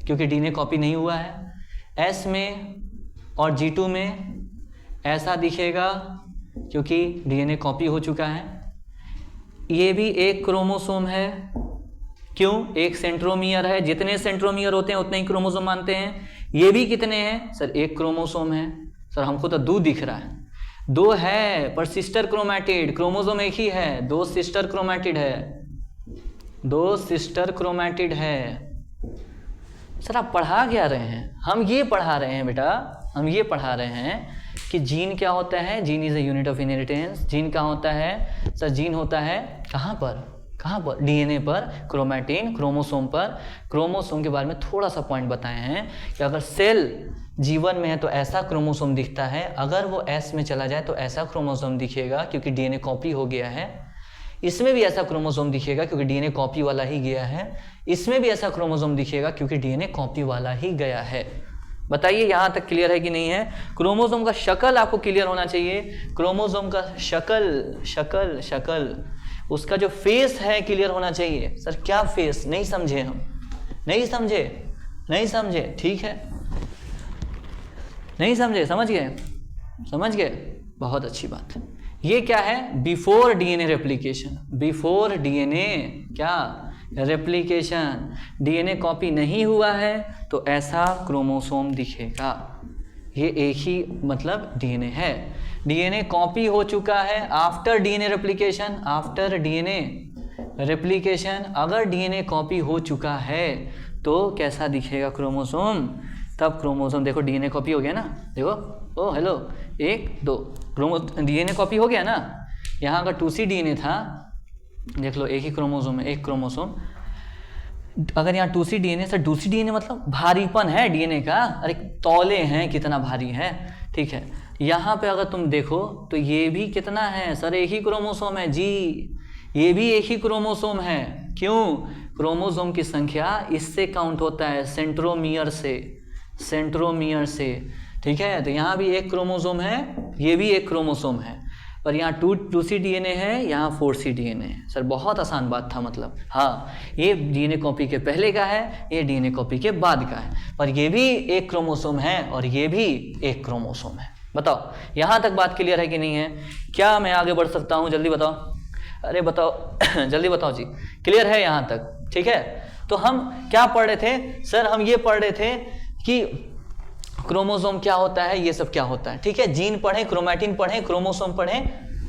क्योंकि डीएनए कॉपी नहीं हुआ है। S में और G2 में ऐसा दिखेगा क्योंकि डीएनए कॉपी हो चुका है। ये भी एक क्रोमोसोम है, क्यों, एक सेंट्रोमियर है, जितने सेंट्रोमियर होते हैं उतने ही क्रोमोसोम मानते हैं। ये भी कितने हैं सर, एक क्रोमोसोम है। सर हमको तो 2 दिख रहा है, 2 है, पर सिस्टर क्रोमैटिड, क्रोमोसोम एक ही है, 2 सिस्टर क्रोमैटिड है, सर आप पढ़ा क्या रहे हैं? हम ये पढ़ा रहे हैं बेटा, हम ये पढ़ा रहे हैं कि जीन क्या होता है। Gene is a unit of inheritance. Gene कहाँ होता है सर? जीन होता है कहाँ पर? डीएनए पर, क्रोमैटिन, क्रोमोसोम पर। क्रोमोसोम के बारे में थोड़ा सा पॉइंट बताए हैं कि अगर सेल जीवन में है तो ऐसा क्रोमोसोम दिखता है, अगर वो एस में चला जाए तो ऐसा क्रोमोसोम दिखेगा क्योंकि डीएनए कॉपी हो गया है। इसमें भी ऐसा क्रोमोसोम दिखेगा क्योंकि डीएनए कॉपी वाला ही गया है। इसमें भी ऐसा क्रोमोसोम दिखेगा क्योंकि डीएनए कॉपी वाला ही गया है। बताइए यहाँ तक क्लियर है कि नहीं है? क्रोमोसोम का शक्ल आपको क्लियर होना चाहिए। क्रोमोसोम का शक्ल उसका जो फेस है क्लियर होना चाहिए। सर क्या फेस? नहीं समझे हम, नहीं समझे, ठीक है, नहीं समझे, समझ गए, बहुत अच्छी बात। ये क्या है? Before DNA replication. Before DNA क्या? रेप्लिकेशन। डीएनए कॉपी नहीं हुआ है तो ऐसा क्रोमोसोम दिखेगा। ये एक ही मतलब डीएनए है। डीएनए कॉपी हो चुका है after DNA replication. After DNA replication अगर डीएनए कॉपी हो चुका है तो कैसा दिखेगा क्रोमोसोम? तब क्रोमोसोम देखो डीएनए कॉपी हो गया ना, देखो, ओ हेलो, 1 2 डीएनए कॉपी हो गया ना। यहाँ अगर 2C डीएनए था, देख लो एक ही क्रोमोसोम है, एक क्रोमोसोम। अगर यहाँ 2C DNA, sir 2C DNA मतलब भारीपन है डीएनए का, अरे तौले हैं कितना भारी है, ठीक है। यहाँ पे अगर तुम देखो तो ये भी कितना है सर? एक ही क्रोमोसोम है जी, ये भी एक ही क्रोमोसोम है। क्यों? क्रोमोसोम की संख्या इससे काउंट होता है, सेंट्रोमियर से, ठीक है। तो यहाँ भी एक क्रोमोसोम है, ये भी एक क्रोमोसोम है, पर यहाँ 2C डीएनए है, यहाँ 4C डीएनए है। सर बहुत आसान बात था, मतलब हाँ, ये डीएनए कॉपी के पहले का है, ये डीएनए कॉपी के बाद का है, पर ये भी एक क्रोमोसोम है और ये भी एक क्रोमोसोम है। बताओ यहाँ तक बात क्लियर है कि नहीं है? क्या मैं आगे बढ़ सकता हूँ? जल्दी बताओ, अरे बताओ जल्दी बताओ जी, क्लियर है यहाँ तक? ठीक है। तो हम क्या पढ़ रहे थे सर? हम ये पढ़ रहे थे कि क्रोमोसोम क्या होता है, ये सब क्या होता है, ठीक है। जीन पढ़े, क्रोमैटिन पढ़े, क्रोमोसोम पढ़े,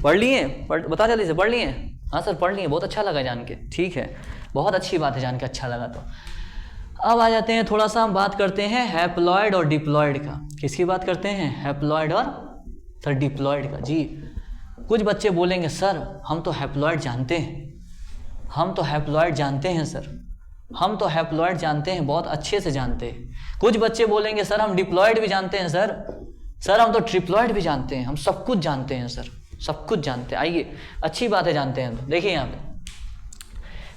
पढ़ लिए? बता जल्दी से, पढ़ लिए? हाँ सर पढ़ लिए, बहुत अच्छा लगा जान के, ठीक है, बहुत अच्छी बात है, जान के अच्छा लगा। तो अब आ जाते हैं, थोड़ा सा हम बात करते हैं हैप्लॉइड और डिप्लॉइड का। किसकी बात करते हैं? हैप्लॉइड और सर डिप्लॉइड का। जी कुछ बच्चे बोलेंगे सर हम तो हैप्लॉइड जानते हैं, हम तो हैप्लॉइड जानते हैं सर, हम तो हैप्लॉइड जानते हैं, बहुत अच्छे से जानते हैं। कुछ बच्चे बोलेंगे सर हम डिप्लॉइड भी जानते हैं सर, सर हम तो ट्रिप्लॉइड भी जानते हैं, हम सब कुछ जानते हैं सर, सब कुछ जानते हैं। आइए, अच्छी बात है, जानते हैं। तो देखिए यहाँ पे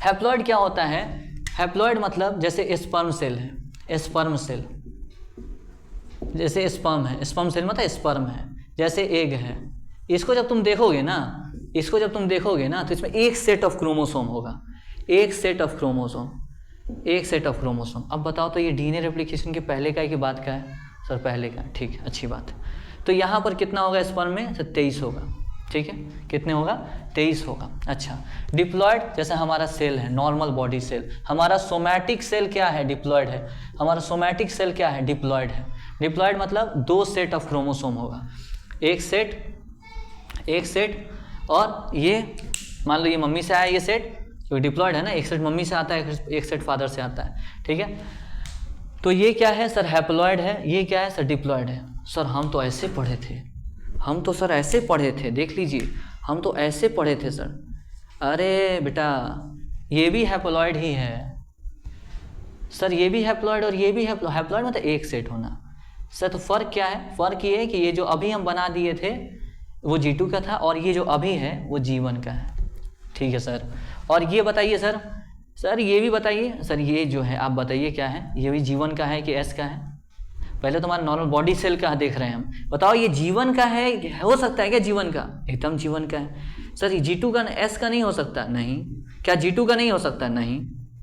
हैप्लॉइड क्या होता है। हैप्लॉइड मतलब जैसे स्पर्म सेल है, स्पर्म सेल, जैसे स्पर्म है, स्पर्म सेल मतलब स्पर्म है, जैसे एग है। इसको जब तुम देखोगे ना, इसको जब तुम देखोगे ना, तो इसमें एक सेट ऑफ क्रोमोसोम होगा, एक सेट ऑफ क्रोमोसोम, एक सेट ऑफ क्रोमोसोम। अब बताओ तो ये डीएनए रेप्लिकेशन के पहले का है कि बाद का है? सर पहले का, ठीक है, अच्छी बात है। तो यहाँ पर कितना होगा स्पर्म में? सर 23 होगा, ठीक है। कितने होगा? 23 होगा। अच्छा, डिप्लॉइड जैसे हमारा सेल है, नॉर्मल बॉडी सेल, हमारा सोमैटिक सेल क्या है? डिप्लॉइड है। हमारा सोमैटिक सेल क्या है? डिप्लॉइड है। डिप्लॉइड मतलब 2 सेट ऑफ क्रोमोसोम होगा, एक सेट, एक सेट, और ये मान लो ये मम्मी से आया ये सेट, क्योंकि डिप्लॉइड है ना, एक सेट मम्मी से आता है, एक सेट फादर से आता है, ठीक है। तो ये क्या है सर? हैप्लॉइड है। ये क्या है सर? डिप्लॉइड है। सर हम तो ऐसे पढ़े थे, हम तो सर ऐसे पढ़े थे, देख लीजिए, हम तो ऐसे पढ़े थे सर। अरे बेटा ये भी हैप्लॉइड ही है सर, ये भी हैप्लॉइड और ये भी हैप्लॉइड। हैप्लॉइड मतलब एक सेट होना सर। तो फ़र्क क्या है? फ़र्क ये है कि ये जो अभी हम बना दिए थे वो G2 का था, और ये जो अभी है वो G1 का है, ठीक है सर। और ये बताइए सर, सर ये भी बताइए सर, ये जो है आप बताइए क्या है? ये भी G1 का है कि S का है? पहले तो हमारा नॉर्मल बॉडी सेल का देख रहे हैं हम, बताओ ये G1 का है? हो सकता है क्या G1 का? एकदम G1 का है सर। ये G2 का S का नहीं हो सकता? नहीं। क्या G2 का नहीं हो सकता? नहीं।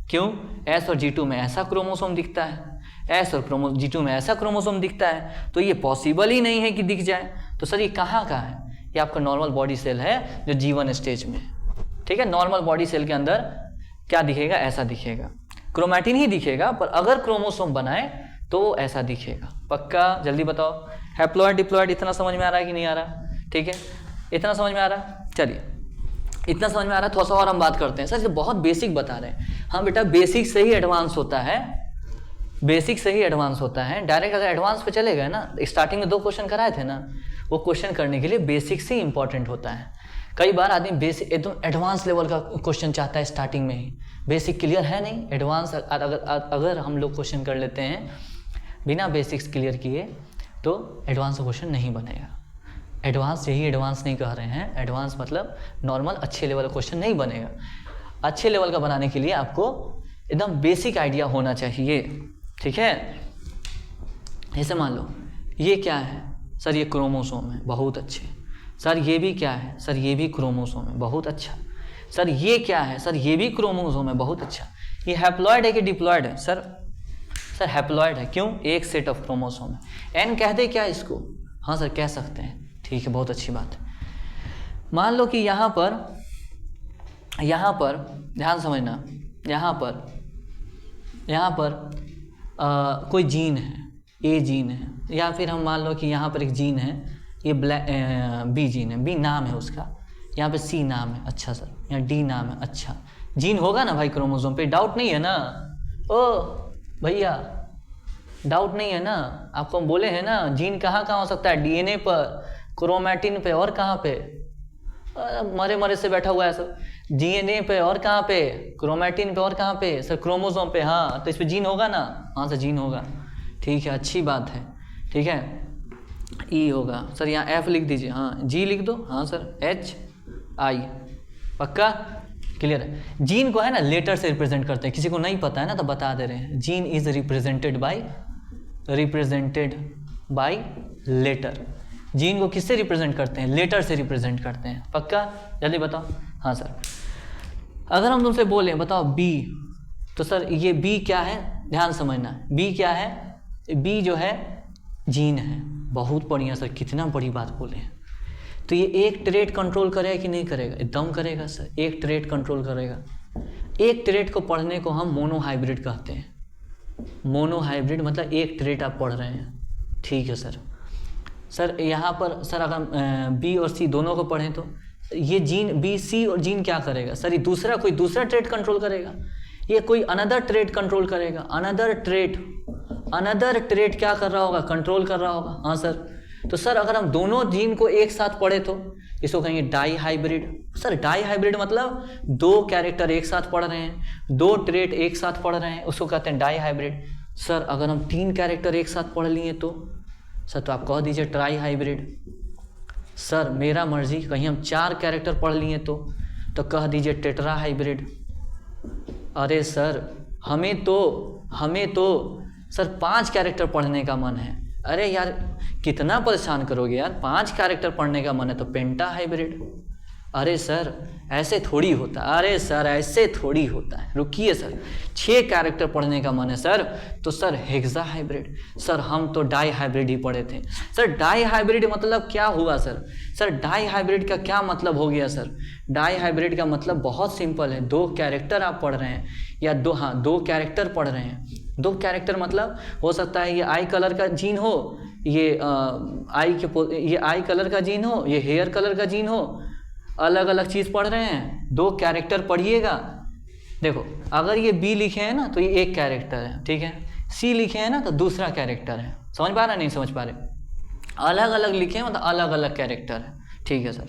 क्यों? S और G2 में ऐसा क्रोमोसोम दिखता है, S और G2 में ऐसा क्रोमोसोम दिखता है, तो ये पॉसिबल ही नहीं है कि दिख जाए। तो सर ये कहाँ का है? ये आपका नॉर्मल बॉडी सेल है जो G1 स्टेज में, ठीक है। नॉर्मल बॉडी सेल के अंदर क्या दिखेगा? ऐसा दिखेगा, क्रोमैटिन ही दिखेगा, पर अगर क्रोमोसोम बनाए तो ऐसा दिखेगा। पक्का? जल्दी बताओ। हैप्लॉइड डिप्लॉइड इतना समझ में आ रहा है कि नहीं आ रहा? ठीक है, इतना समझ में आ रहा है? चलिए, इतना समझ में आ रहा है, थोड़ा सा और हम बात करते हैं। सर ये बहुत बेसिक बता रहे हैं। हाँ बेटा, बेसिक से ही एडवांस होता है, बेसिक से ही एडवांस होता है। डायरेक्ट अगर एडवांस पे चले गए ना, स्टार्टिंग में 2 क्वेश्चन कराए थे ना, वो क्वेश्चन करने के लिए बेसिक से ही इंपॉर्टेंट होता है। कई बार आदमी बेसिक एकदम एडवांस लेवल का क्वेश्चन चाहता है स्टार्टिंग में ही, बेसिक क्लियर है नहीं, एडवांस अगर हम लोग क्वेश्चन कर लेते हैं बिना बेसिक्स क्लियर किए तो एडवांस का क्वेश्चन नहीं बनेगा। एडवांस यही एडवांस नहीं कह रहे हैं, एडवांस मतलब नॉर्मल अच्छे लेवल का क्वेश्चन नहीं बनेगा। अच्छे लेवल का बनाने के लिए आपको एकदम बेसिक आइडिया होना चाहिए, ठीक है। ऐसे मान लो ये क्या है सर, ये क्रोमोसोम है, बहुत अच्छे। सर ये भी क्या है, सर ये भी क्रोमोसोम है, बहुत अच्छा। सर ये क्या है, सर ये भी क्रोमोसोम है, बहुत अच्छा। ये हैप्लॉइड है कि डिप्लॉइड है, सर हैप्लॉइड है, क्यों, एक सेट ऑफ क्रोमोसोम है। एन कह दे क्या इसको, हाँ सर कह सकते हैं, ठीक है, बहुत अच्छी बात है। मान लो कि यहाँ पर ध्यान समझना, यहाँ पर कोई जीन है, ए जीन है, या फिर हम मान लो कि यहाँ पर एक जीन है, ये बी जीन है, बी नाम है उसका, यहाँ पे सी नाम है, अच्छा सर, यहाँ डी नाम है, अच्छा। जीन होगा ना भाई क्रोमोसोम पे, डाउट नहीं है ना, ओ भैया डाउट नहीं है ना, आपको हम बोले हैं ना जीन कहाँ कहाँ हो सकता है, डीएनए पर, क्रोमैटिन पे, और कहाँ पे, मरे से बैठा हुआ है सर, डीएनए पे और कहाँ पे, क्रोमैटिन पे और कहाँ पे सर, क्रोमोसोम पे। हाँ तो इस पे जीन होगा ना, हाँ सर जीन होगा, ठीक है, अच्छी बात है, ठीक है। ई होगा सर, यहाँ एफ लिख दीजिए, हाँ जी लिख दो, हाँ सर एच आई, पक्का क्लियर है। जीन को है ना लेटर से रिप्रेजेंट करते हैं, किसी को नहीं पता है ना तो बता दे रहे हैं, gene is represented by letter. Gene को किससे रिप्रेजेंट करते हैं, लेटर से रिप्रेजेंट करते हैं, पक्का, जल्दी बताओ। हाँ सर, अगर हम तुमसे बोलें बताओ बी, तो सर ये बी क्या है, ध्यान समझना, बी क्या है, बी जो है जीन है, बहुत बढ़िया सर, कितना बड़ी बात बोले हैं। तो ये एक ट्रेट कंट्रोल करेगा कि नहीं करेगा, एकदम करेगा सर, एक ट्रेट कंट्रोल करेगा। एक ट्रेट को पढ़ने को हम मोनोहाइब्रिड कहते हैं, मोनोहाइब्रिड मतलब एक ट्रेट आप पढ़ रहे हैं, ठीक है सर यहाँ पर सर अगर बी और सी दोनों को पढ़ें तो ये जीन बी सी और जीन क्या करेगा सर, ये कोई दूसरा ट्रेट कंट्रोल करेगा, ये कोई अनदर ट्रेट कंट्रोल करेगा, अनदर ट्रेट क्या कर रहा होगा, कंट्रोल कर रहा होगा। हाँ सर, तो सर अगर हम दोनों जीन को एक साथ पढ़े तो इसको कहेंगे dihybrid. Sir dihybrid मतलब 2 कैरेक्टर एक साथ पढ़ रहे हैं, 2 ट्रेट एक साथ पढ़ रहे हैं, उसको कहते हैं डाई हाइब्रिड। सर अगर हम 3 कैरेक्टर एक साथ पढ़ लिए तो सर तो आप कह दीजिए ट्राई हाइब्रिड। सर मेरा मर्जी, कहीं हम 4 कैरेक्टर पढ़ लिए तो कह दीजिए टेट्रा हाइब्रिड। अरे सर हमें तो सर 5 कैरेक्टर पढ़ने का मन है। अरे यार कितना परेशान करोगे यार, 5 कैरेक्टर पढ़ने का मन है तो पेंटा हाइब्रिड। अरे सर ऐसे थोड़ी होता है, अरे सर ऐसे थोड़ी होता है, रुकिए सर 6 कैरेक्टर पढ़ने का मन है सर, तो सर हेक्सा हाइब्रिड। सर हम तो डाई हाइब्रिड ही पढ़े थे। सर डाई हाइब्रिड मतलब क्या हुआ सर, सर डाई हाइब्रिड का क्या मतलब हो गया सर, डाई हाइब्रिड का मतलब बहुत सिंपल है, 2 कैरेक्टर आप पढ़ रहे हैं या 2 कैरेक्टर पढ़ रहे हैं। 2 कैरेक्टर मतलब हो सकता है ये आई कलर का जीन हो, ये आई कलर का जीन हो, ये हेयर कलर का जीन हो, अलग अलग चीज़ पढ़ रहे हैं, 2 कैरेक्टर पढ़िएगा। देखो अगर ये बी लिखे हैं ना तो ये एक कैरेक्टर है, ठीक है, सी लिखे हैं ना तो दूसरा कैरेक्टर है। समझ पा रहे नहीं समझ पा रहे, अलग अलग लिखे हैं मतलब अलग अलग कैरेक्टर है, ठीक है सर,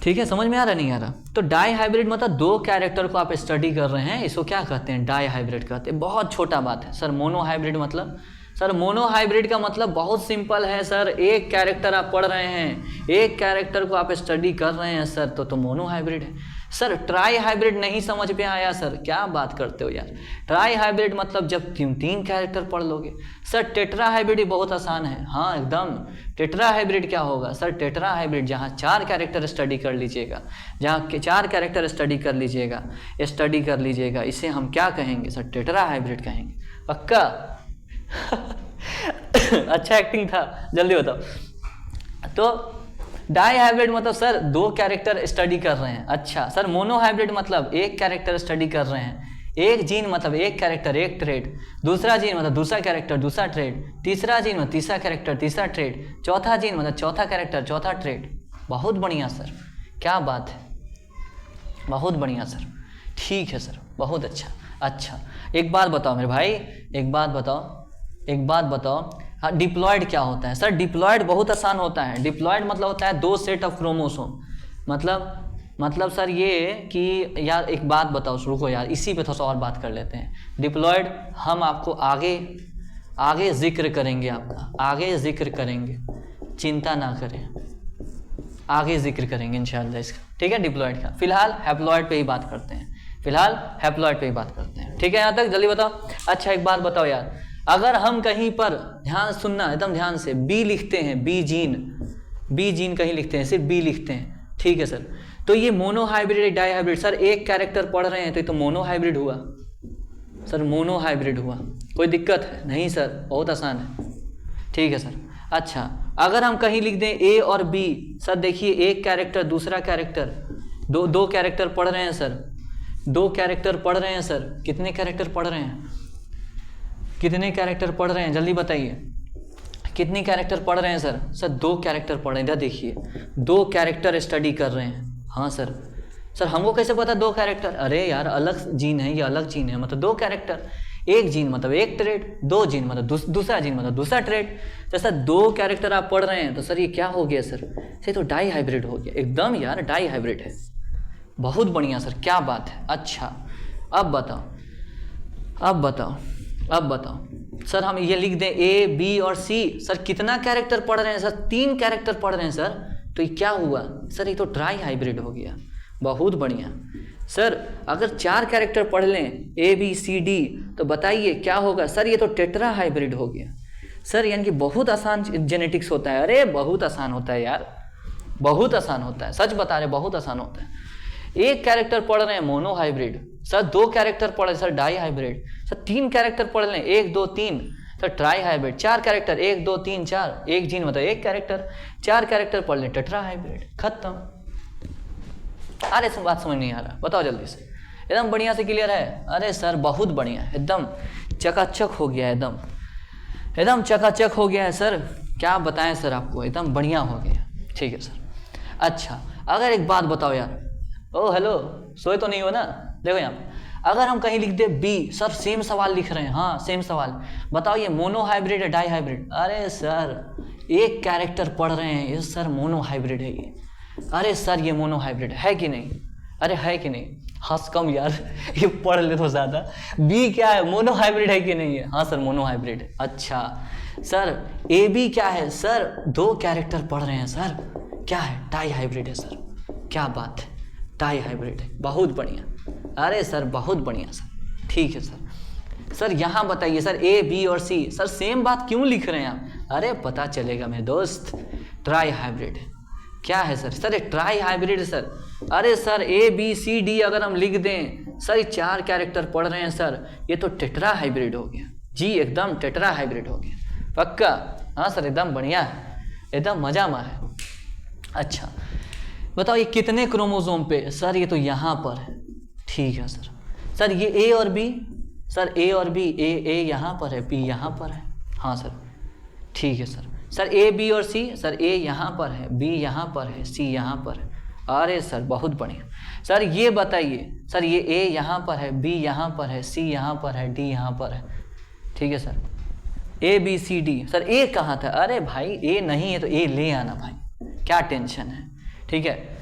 ठीक है, समझ में आ रहा नहीं आ रहा। तो डाई हाइब्रिड मतलब 2 कैरेक्टर को आप स्टडी कर रहे हैं, इसको क्या कहते हैं, डाई हाइब्रिड कहते हैं। बहुत छोटा बात है। सर मोनो हाइब्रिड मतलब, सर मोनो हाइब्रिड का मतलब बहुत सिंपल है सर, एक कैरेक्टर आप पढ़ रहे हैं, एक कैरेक्टर को आप स्टडी कर रहे हैं सर, तो मोनो हाइब्रिड है। सर ट्राई हाइब्रिड नहीं समझ में आया सर, क्या बात करते हो यार। ट्राई हाइब्रिड मतलब जब 3 कैरेक्टर पढ़ लोगे। सर टेट्रा हाइब्रिड ही बहुत आसान है, हाँ एकदम। टेट्रा हाइब्रिड क्या होगा सर, टेट्रा हाइब्रिड जहाँ 4 कैरेक्टर स्टडी कर लीजिएगा, जहाँ 4 कैरेक्टर स्टडी कर लीजिएगा, इसे हम क्या कहेंगे सर, टेट्रा हाइब्रिड कहेंगे, पक्का। अच्छा एक्टिंग था, जल्दी बताओ। तो डाई हाइब्रिड मतलब सर 2 कैरेक्टर स्टडी कर रहे हैं। अच्छा सर मोनो हाइब्रिड मतलब 1 कैरेक्टर स्टडी कर रहे हैं, एक जीन मतलब 1 कैरेक्टर 1 ट्रेड, दूसरा जीन मतलब दूसरा कैरेक्टर दूसरा ट्रेड, तीसरा जीन मतलब तीसरा कैरेक्टर तीसरा ट्रेड, चौथा जीन मतलब चौथा कैरेक्टर चौथा ट्रेड। बहुत बढ़िया सर, क्या बात है, बहुत बढ़िया सर, ठीक है सर, बहुत अच्छा। अच्छा एक बात बताओ मेरे भाई, एक बात बताओ हाँ, डिप्लॉयड क्या होता है सर? डिप्लॉयड बहुत आसान होता है। डिप्लॉयड मतलब होता है 2 सेट ऑफ क्रोमोसोम। मतलब सर ये कि यार एक बात बताओ, रुको यार, इसी पे थोड़ा सा और बात कर लेते हैं। डिप्लॉयड हम आपको आगे जिक्र करेंगे, आपका आगे जिक्र करेंगे, चिंता ना करें, आगे जिक्र करेंगे इंशाल्लाह इसका, ठीक है, डिप्लॉयड का। फिलहाल हैप्लॉयड पे ही बात करते हैं, ठीक है यहाँ तक? जल्दी बताओ। अच्छा एक बात बताओ यार, अगर हम कहीं पर, ध्यान सुनना एकदम ध्यान से, बी लिखते हैं, बी जीन कहीं लिखते हैं, सिर्फ बी लिखते हैं, ठीक है सर, तो ये मोनोहाइब्रिड डाई हाइब्रिड? सर एक कैरेक्टर पढ़ रहे हैं तो ये तो मोनोहाइब्रिड हुआ सर, मोनोहाइब्रिड हुआ। कोई दिक्कत है? नहीं सर, बहुत आसान है, ठीक है सर। अच्छा अगर हम कहीं लिख दें ए और बी, सर देखिए एक कैरेक्टर दूसरा कैरेक्टर, दो कैरेक्टर पढ़ रहे हैं सर, 2 कैरेक्टर पढ़ रहे हैं सर। कितने कैरेक्टर पढ़ रहे हैं? जल्दी बताइए, कितने कैरेक्टर पढ़ रहे हैं सर? सर 2 कैरेक्टर पढ़ रहे हैं। इधर देखिए 2 कैरेक्टर स्टडी कर रहे हैं। हाँ सर हमको कैसे पता 2 कैरेक्टर? अरे यार अलग जीन है, ये अलग जीन है, मतलब 2 कैरेक्टर, एक जीन मतलब एक ट्रेड, 2 जीन मतलब दूसरा जीन मतलब दूसरा ट्रेड। तो सर 2 कैरेक्टर आप पढ़ रहे हैं, तो सर ये क्या हो गया सर? ये तो डाई हाइब्रिड हो गया, एकदम यार डाई हाइब्रिड है। बहुत बढ़िया सर, क्या बात है। अच्छा अब बताओ सर, हम ये लिख दें ए बी और सी, सर कितना कैरेक्टर पढ़ रहे हैं सर? 3 कैरेक्टर पढ़ रहे हैं सर, तो ये क्या हुआ सर? ये तो ट्राई हाइब्रिड हो गया। बहुत बढ़िया सर, अगर 4 कैरेक्टर पढ़ लें ए बी सी डी, तो बताइए क्या होगा सर? ये तो टेट्रा हाइब्रिड हो गया सर। यानी कि बहुत आसान जेनेटिक्स होता है। अरे बहुत आसान होता है यार, बहुत आसान होता है, सच बता रहे, बहुत आसान होता है। एक कैरेक्टर पढ़ रहे हैं मोनो हाइब्रिड सर, 2 कैरेक्टर पढ़ रहे sir dihybrid sir, 3 character पढ़ लें 1 2 3 सर ट्राई हाइब्रिड, 4 कैरेक्टर 1 2 3 4, एक जीन मतलब एक कैरेक्टर, 4 कैरेक्टर पढ़ लें टेट्रा हाइब्रिड, खत्म। अरे बात समझ नहीं आ रहा, बताओ जल्दी से, एकदम बढ़िया से क्लियर है? अरे सर बहुत बढ़िया, एकदम चकाचक हो गया, एकदम चकाचक हो गया है सर। क्या बताएं सर आपको, एकदम बढ़िया हो गया, ठीक है सर। अच्छा अगर एक बात बताओ यार, ओ हेलो, सोए तो नहीं हो ना? देखो यहाँ पे अगर हम कहीं लिख दे बी, सर सेम सवाल लिख रहे हैं, हाँ सेम सवाल, बताओ ये मोनो हाइब्रिड है डाई हाइब्रिड? अरे सर एक कैरेक्टर पढ़ रहे हैं, ये सर मोनो हाइब्रिड है ये। अरे सर ये मोनो हाइब्रिड है कि नहीं? अरे है कि नहीं? हंस कम यार ये पढ़ ले तो ज़्यादा। बी क्या है, मोनो हाइब्रिड है कि नहीं है? हाँ सर मोनो हाइब्रिड है। अच्छा सर ए बी क्या है? सर 2 कैरेक्टर पढ़ रहे हैं सर, क्या है? डाई हाइब्रिड है सर। क्या बात है, डाई हाइब्रिड है, बहुत बढ़िया। अरे सर बहुत बढ़िया सर, ठीक है सर। सर यहाँ बताइए सर ए बी और सी, सर सेम बात क्यों लिख रहे हैं आप? अरे पता चलेगा मेरे दोस्त, ट्राई हाइब्रिड है। क्या है सर? सर ये ट्राई हाइब्रिड सर। अरे sir A B C D अगर हम लिख दें, सर ये 4 कैरेक्टर पढ़ रहे हैं सर, ये तो टेट्रा हाइब्रिड हो गया जी, एकदम टेट्रा हाइब्रिड हो गया, पक्का? हाँ सर एकदम बढ़िया है, एकदम मजा में है। अच्छा बताओ ये कितने क्रोमोसोम पे? सर ये तो यहाँ पर है, ठीक है सर। सर ये ए और बी, सर ए और बी, ए यहाँ पर है, बी यहाँ पर है, हाँ सर ठीक है सर। सर ए बी और सी, सर ए यहाँ पर है, बी यहाँ पर है, सी यहाँ पर है। अरे सर बहुत बढ़िया। सर ये बताइए, सर ये ए यहाँ पर है, बी यहाँ पर है, सी यहाँ पर है, डी यहाँ पर है, ठीक है sir. A B C D, sir A कहाँ था? अरे भाई ए नहीं है तो ए ले आना भाई, क्या टेंशन है, ठीक है।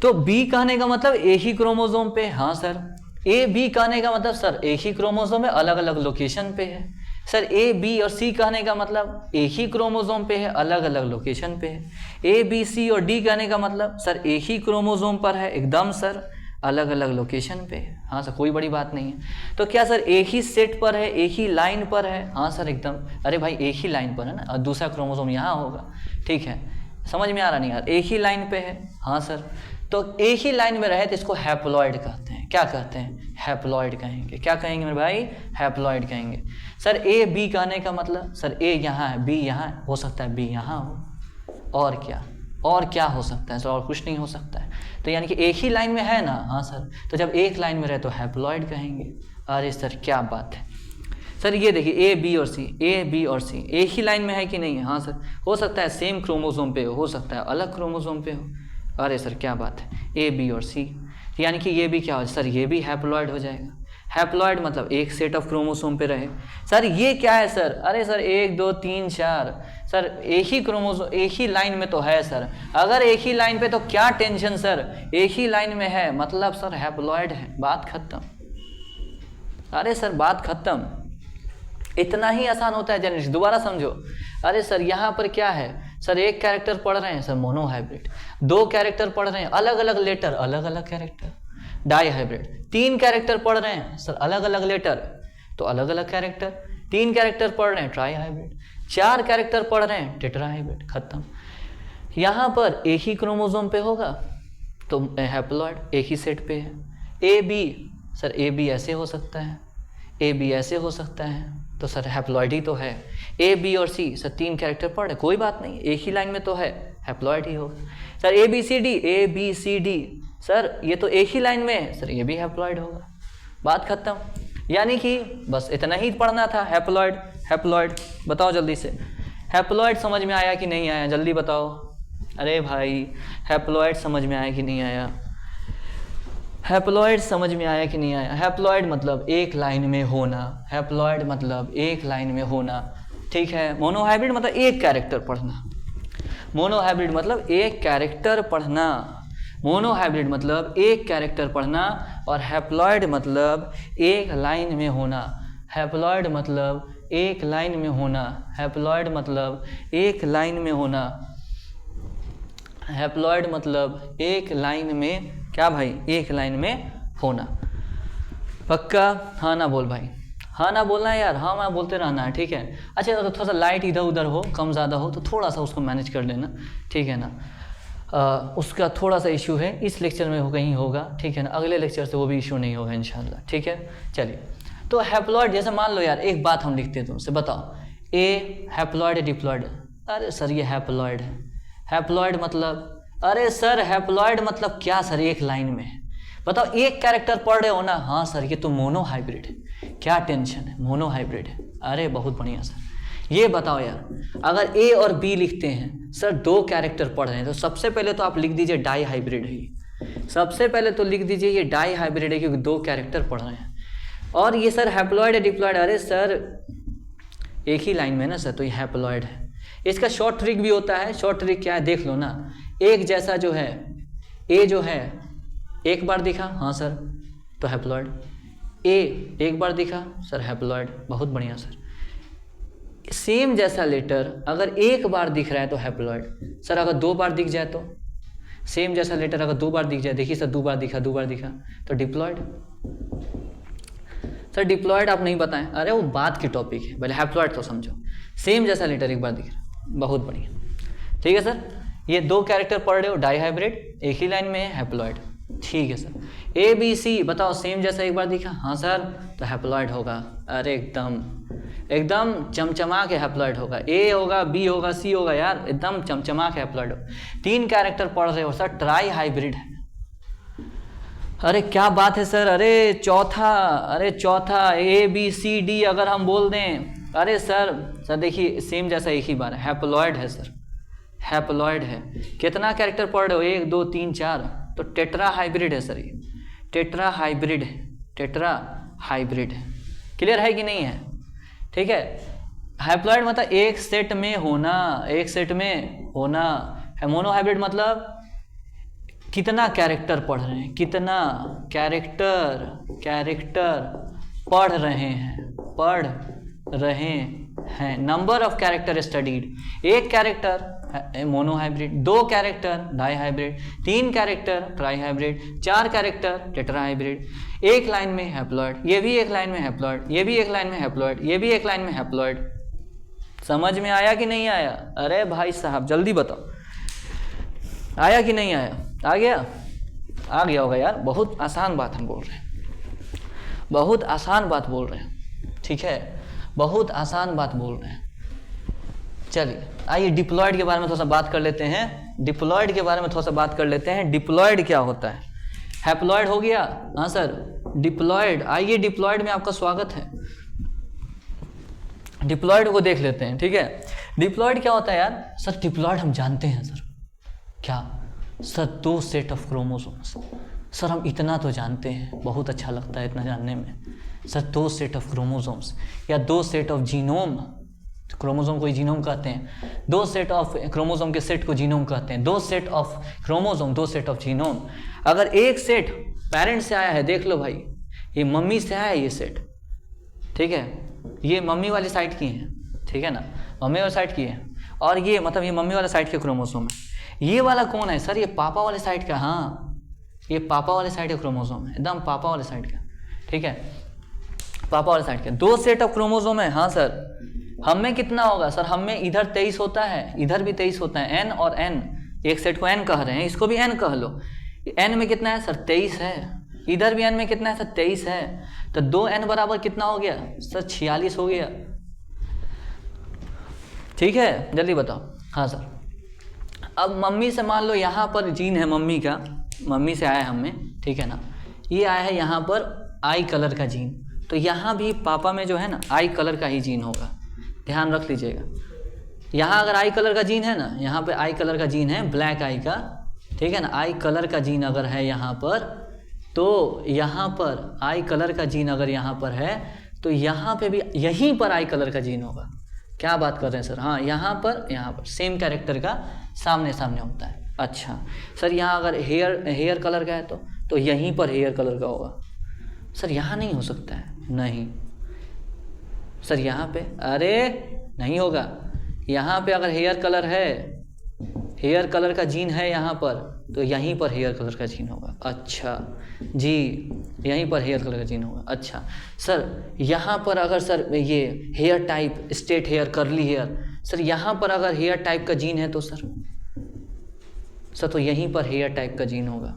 तो बी कहने का मतलब एक ही क्रोमोसोम पे, हाँ सर। ए बी कहने का मतलब सर एक ही क्रोमोसोम में अलग अलग लोकेशन पे है। सर ए बी और सी कहने का मतलब एक ही क्रोमोसोम पे है, अलग अलग लोकेशन पे है। ए बी सी और डी कहने का मतलब सर एक ही क्रोमोसोम पर है, एकदम सर अलग अलग लोकेशन पे है, हाँ सर कोई बड़ी बात नहीं है। तो क्या सर एक ही सेट पर है, एक ही लाइन पर है? हाँ सर एकदम। अरे भाई एक ही लाइन पर है ना, और दूसरा क्रोमोसोम यहाँ होगा, ठीक है। समझ में आ रहा नहीं यार? एक ही लाइन पे है, हाँ सर। तो एक ही लाइन में रहे तो इसको हैप्लॉइड कहते हैं। क्या कहते हैं? हैप्लॉइड कहेंगे। क्या कहेंगे मेरे भाई? हैप्लॉइड कहेंगे। सर ए बी कहने का मतलब सर ए यहाँ है, बी यहाँ है, हो सकता है बी यहाँ हो, और क्या, और क्या हो सकता है सर? और कुछ नहीं हो सकता है। तो यानी कि एक ही लाइन में है ना, हाँ सर। तो जब एक लाइन में रहे तो हैप्लॉइड कहेंगे। अरे सर क्या बात है। सर ये देखिए ए बी और सी, ए बी और सी एक ही लाइन में है कि नहीं है? हाँ सर। हो सकता है सेम क्रोमोसोम पे हो सकता है अलग क्रोमोसोम पे हो। अरे सर क्या बात है, ए बी और सी, यानी कि ये भी क्या हो, सर ये भी हैप्लॉइड हो जाएगा। हैप्लॉइड मतलब एक सेट ऑफ क्रोमोसोम पे रहे। सर ये क्या है सर? अरे सर 1 2 3 4 सर एक ही क्रोमोसोम एक ही लाइन में तो है सर। अगर एक ही लाइन पे तो क्या टेंशन सर, एक ही लाइन में है मतलब सर हैप्लॉइड है, बात खत्म। अरे सर बात खत्म, इतना ही आसान होता है जेनेटिक्स। दोबारा समझो। अरे सर यहाँ पर क्या है सर, एक कैरेक्टर पढ़ रहे हैं सर मोनोहाइब्रिड, 2 कैरेक्टर पढ़ रहे हैं अलग अलग लेटर अलग अलग कैरेक्टर डाईहाइब्रिड, 3 कैरेक्टर पढ़ रहे हैं सर अलग अलग लेटर तो अलग अलग कैरेक्टर, 3 कैरेक्टर पढ़ रहे हैं ट्राईहाइब्रिड, 4 कैरेक्टर पढ़ रहे हैं टेट्राहाइब्रिड, खत्म। यहाँ पर एक ही क्रोमोसोम पे होगा तो हैप्लॉइड एक ही सेट पे है। A B sir A B ऐसे हो सकता है, ए बी ऐसे हो सकता है तो सर हैप्लॉइड ही तो है। ए बी और सी सर 3 कैरेक्टर पढ़ रहे, कोई बात नहीं एक ही लाइन में तो है, हैप्लॉइड ही होगा। Sir A B C D sir ये तो एक ही लाइन में है सर, ये भी हैप्लॉइड होगा, बात खत्म। यानी कि बस इतना ही पढ़ना था, हैप्लॉइड हैप्लॉइड। बताओ जल्दी से, हैप्लॉइड समझ में आया कि नहीं आया, जल्दी बताओ। अरे भाई हैप्लॉइड समझ में आया कि नहीं आया, हैप्लॉइड समझ में आया कि नहीं आया। हैप्लॉइड मतलब एक लाइन में होना, हैप्लॉइड मतलब एक लाइन में होना, ठीक है। मोनोहाइब्रिड मतलब एक कैरेक्टर पढ़ना, मोनोहाइब्रिड मतलब एक कैरेक्टर पढ़ना, मोनोहाइब्रिड मतलब एक कैरेक्टर पढ़ना, और हैप्लॉइड मतलब एक लाइन में होना, हैप्लॉइड मतलब एक लाइन में होना, हैप्लॉइड मतलब एक लाइन में होना, हैप्लॉइड मतलब एक लाइन में क्या भाई, एक लाइन में होना। पक्का? हाँ ना बोल भाई, हाँ ना बोलना है यार, हाँ मैं बोलते रहना है, ठीक है। अच्छा तो थोड़ा सा लाइट इधर उधर हो, कम ज़्यादा हो तो थोड़ा सा उसको मैनेज कर लेना, ठीक है ना। उसका थोड़ा सा इशू है, इस लेक्चर में कहीं होगा, ठीक है ना, अगले लेक्चर से वो भी इशू नहीं होगा इंशाल्लाह, ठीक है। चलिए तो हैप्लॉइड जैसे मान लो यार, एक बात हम लिखते हैं तुमसे, बताओ ए हैप्लॉइड है डिप्लॉइड? अरे सर ये हैप्लॉइड है। हैप्लॉइड मतलब, अरे सर हैप्लॉइड मतलब क्या सर, एक लाइन में है। बताओ एक कैरेक्टर पढ़ रहे हो ना, हाँ सर ये तो मोनोहाइब्रिड है, क्या टेंशन है, मोनोहाइब्रिड है। अरे बहुत बढ़िया सर। ये बताओ यार, अगर ए और बी लिखते हैं सर, 2 कैरेक्टर पढ़ रहे हैं तो सबसे पहले तो आप लिख दीजिए डाई हाइब्रिड है, सबसे पहले तो लिख दीजिए ये डाई हाइब्रिड है क्योंकि 2 कैरेक्टर पढ़ रहे हैं। और ये सर हैप्लॉइड है डिप्लॉइड? अरे सर एक ही लाइन में ना सर, तो ये हैप्लॉइड है। इसका शॉर्ट ट्रिक भी होता है, शॉर्ट ट्रिक क्या है देख लो ना। एक जैसा जो है, ए जो है एक बार दिखा, हाँ सर तो हैप्लॉइड, ए एक बार दिखा सर हैप्लॉइड, बहुत बढ़िया सर। सेम जैसा लेटर अगर एक बार दिख रहा है तो हैप्लॉइड, सर अगर 2 बार दिख जाए तो, सेम जैसा लेटर अगर 2 बार दिख जाए, देखिए सर 2 बार दिखा तो डिप्लॉइड। सर डिप्लॉइड आप नहीं बताएं, अरे वो बात की टॉपिक है, पहले हैप्लॉइड तो समझो। सेम जैसा लेटर एक बार दिख रहा है, बहुत बढ़िया, ठीक है सर। ये 2 कैरेक्टर पढ़ रहे हो डाईहाइब्रिड, एक ही लाइन में है, हैप्लॉइड, ठीक है सर। ए बी सी बताओ सेम जैसा एक बार दिखा, हाँ सर तो हैप्लॉइड होगा। अरे एकदम चमचमा के हैप्लॉइड होगा, ए होगा बी होगा सी होगा यार, एकदम चमचमा के हैप्लॉइड होगा। 3 कैरेक्टर पढ़ रहे हो सर, ट्राई हाइब्रिड है। अरे क्या बात है सर, अरे चौथा ए बी सी डी अगर हम बोल दें, अरे सर देखिए सेम जैसा एक ही बार है, हैप्लॉइड है सर, हैप्लॉइड है। कितना कैरेक्टर पढ़ रहे हो, 1 2 3 4, तो टेट्रा हाइब्रिड है सर, ये टेट्रा हाइब्रिड है, टेट्रा हाइब्रिड है। क्लियर है कि नहीं है? ठीक है। हैप्लॉइड मतलब एक सेट में होना, एक सेट में होना है। मोनोहाइब्रिड मतलब कितना कैरेक्टर पढ़ रहे हैं, कितना कैरेक्टर पढ़ रहे हैं, नंबर ऑफ कैरेक्टर स्टडीड। एक character monohybrid, 2 character dihybrid, 3 character trihybrid, 4 character tetrahybrid. एक लाइन में हैप्लॉइड, ये भी एक लाइन में हैप्लॉइड, ये भी एक लाइन में हैप्लॉइड, ये भी एक लाइन में हैप्लॉइड। समझ में आया कि नहीं आया? अरे भाई साहब जल्दी बताओ, आया कि नहीं आया? आ गया? आ गया होगा यार, बहुत आसान बात हम बोल रहे हैं, बहुत आसान बात बोल रहे हैं, ठीक है, बहुत आसान बात बोल रहे हैं। चलिए आइए डिप्लॉइड के बारे में थोड़ा सा बात कर लेते हैं, डिप्लॉइड के बारे में थोड़ा सा बात कर लेते हैं। डिप्लॉइड क्या होता है? हैप्लॉइड हो गया, हाँ सर डिप्लॉइड। आइए डिप्लॉइड में आपका स्वागत है, डिप्लॉइड को देख लेते हैं, ठीक है। डिप्लॉइड क्या होता है यार? सर डिप्लॉइड हम जानते हैं सर, क्या sir? 2 set of chromosomes, sir हम इतना तो जानते हैं, बहुत अच्छा लगता है इतना जानने में। सर 2 सेट ऑफ क्रोमोसोम्स या 2 सेट ऑफ जीनोम, क्रोमोसोम को जीनोम कहते हैं, 2 सेट ऑफ क्रोमोसोम के सेट को जीनोम कहते हैं, 2 set of chromosome 2 set of genome. अगर एक सेट पेरेंट से आया है, देख लो भाई, ये मम्मी से आया है ये सेट, ठीक है, ये मम्मी वाली साइड की है, ठीक है ना, मम्मी वाली साइड की है, और ये मतलब ये मम्मी वाले साइड के क्रोमोसोम है। ये वाला कौन है सर? ये पापा वाले साइड का, हाँ ये पापा वाले साइड का क्रोमोसोम है, एकदम पापा वाले साइड का, ठीक है, पापा वाले साइड के 2 सेट ऑफ क्रोमोसोम है। हाँ सर, हम में कितना होगा सर? हम में इधर 23 होता है, इधर भी 23 होता है, n और n, एक सेट को n कह रहे हैं, इसको भी n कह लो। n में कितना है सर? 23 है, इधर भी n में कितना है सर? 23 है, तो 2n बराबर कितना हो गया सर? 46 हो गया, ठीक है, जल्दी बताओ। हाँ सर, अब मम्मी से मान लो यहाँ पर जीन है मम्मी का, मम्मी से आया है हमें, ठीक है ना, ये आया है यहाँ पर आई कलर का जीन, तो यहाँ भी पापा में जो है ना आई कलर का ही जीन होगा, ध्यान रख लीजिएगा। यहाँ अगर आई कलर का जीन है ना, यहाँ पे आई कलर का जीन है, ब्लैक आई का, ठीक है ना, आई कलर का जीन अगर है यहाँ पर, तो यहाँ पर आई कलर का जीन अगर यहाँ पर है, तो यहाँ पे भी यहीं पर आई कलर का जीन होगा। क्या बात कर रहे हैं सर? हाँ, यहाँ पर सेम कैरेक्टर का सामने सामने होता है। अच्छा सर, यहाँ अगर हेयर कलर का है तो यहीं पर हेयर कलर का होगा। सर यहाँ नहीं हो सकता है, नहीं सर यहाँ पे, अरे नहीं होगा, यहाँ पे अगर हेयर कलर है, हेयर कलर का जीन है यहाँ पर, तो यहीं पर हेयर कलर का जीन होगा। अच्छा जी, यहीं पर हेयर कलर का जीन होगा। अच्छा सर, यहाँ पर अगर सर ये hair type straight hair, curly hair, sir यहाँ पर अगर हेयर टाइप का जीन है तो सर तो यहीं पर हेयर टाइप का जीन होगा।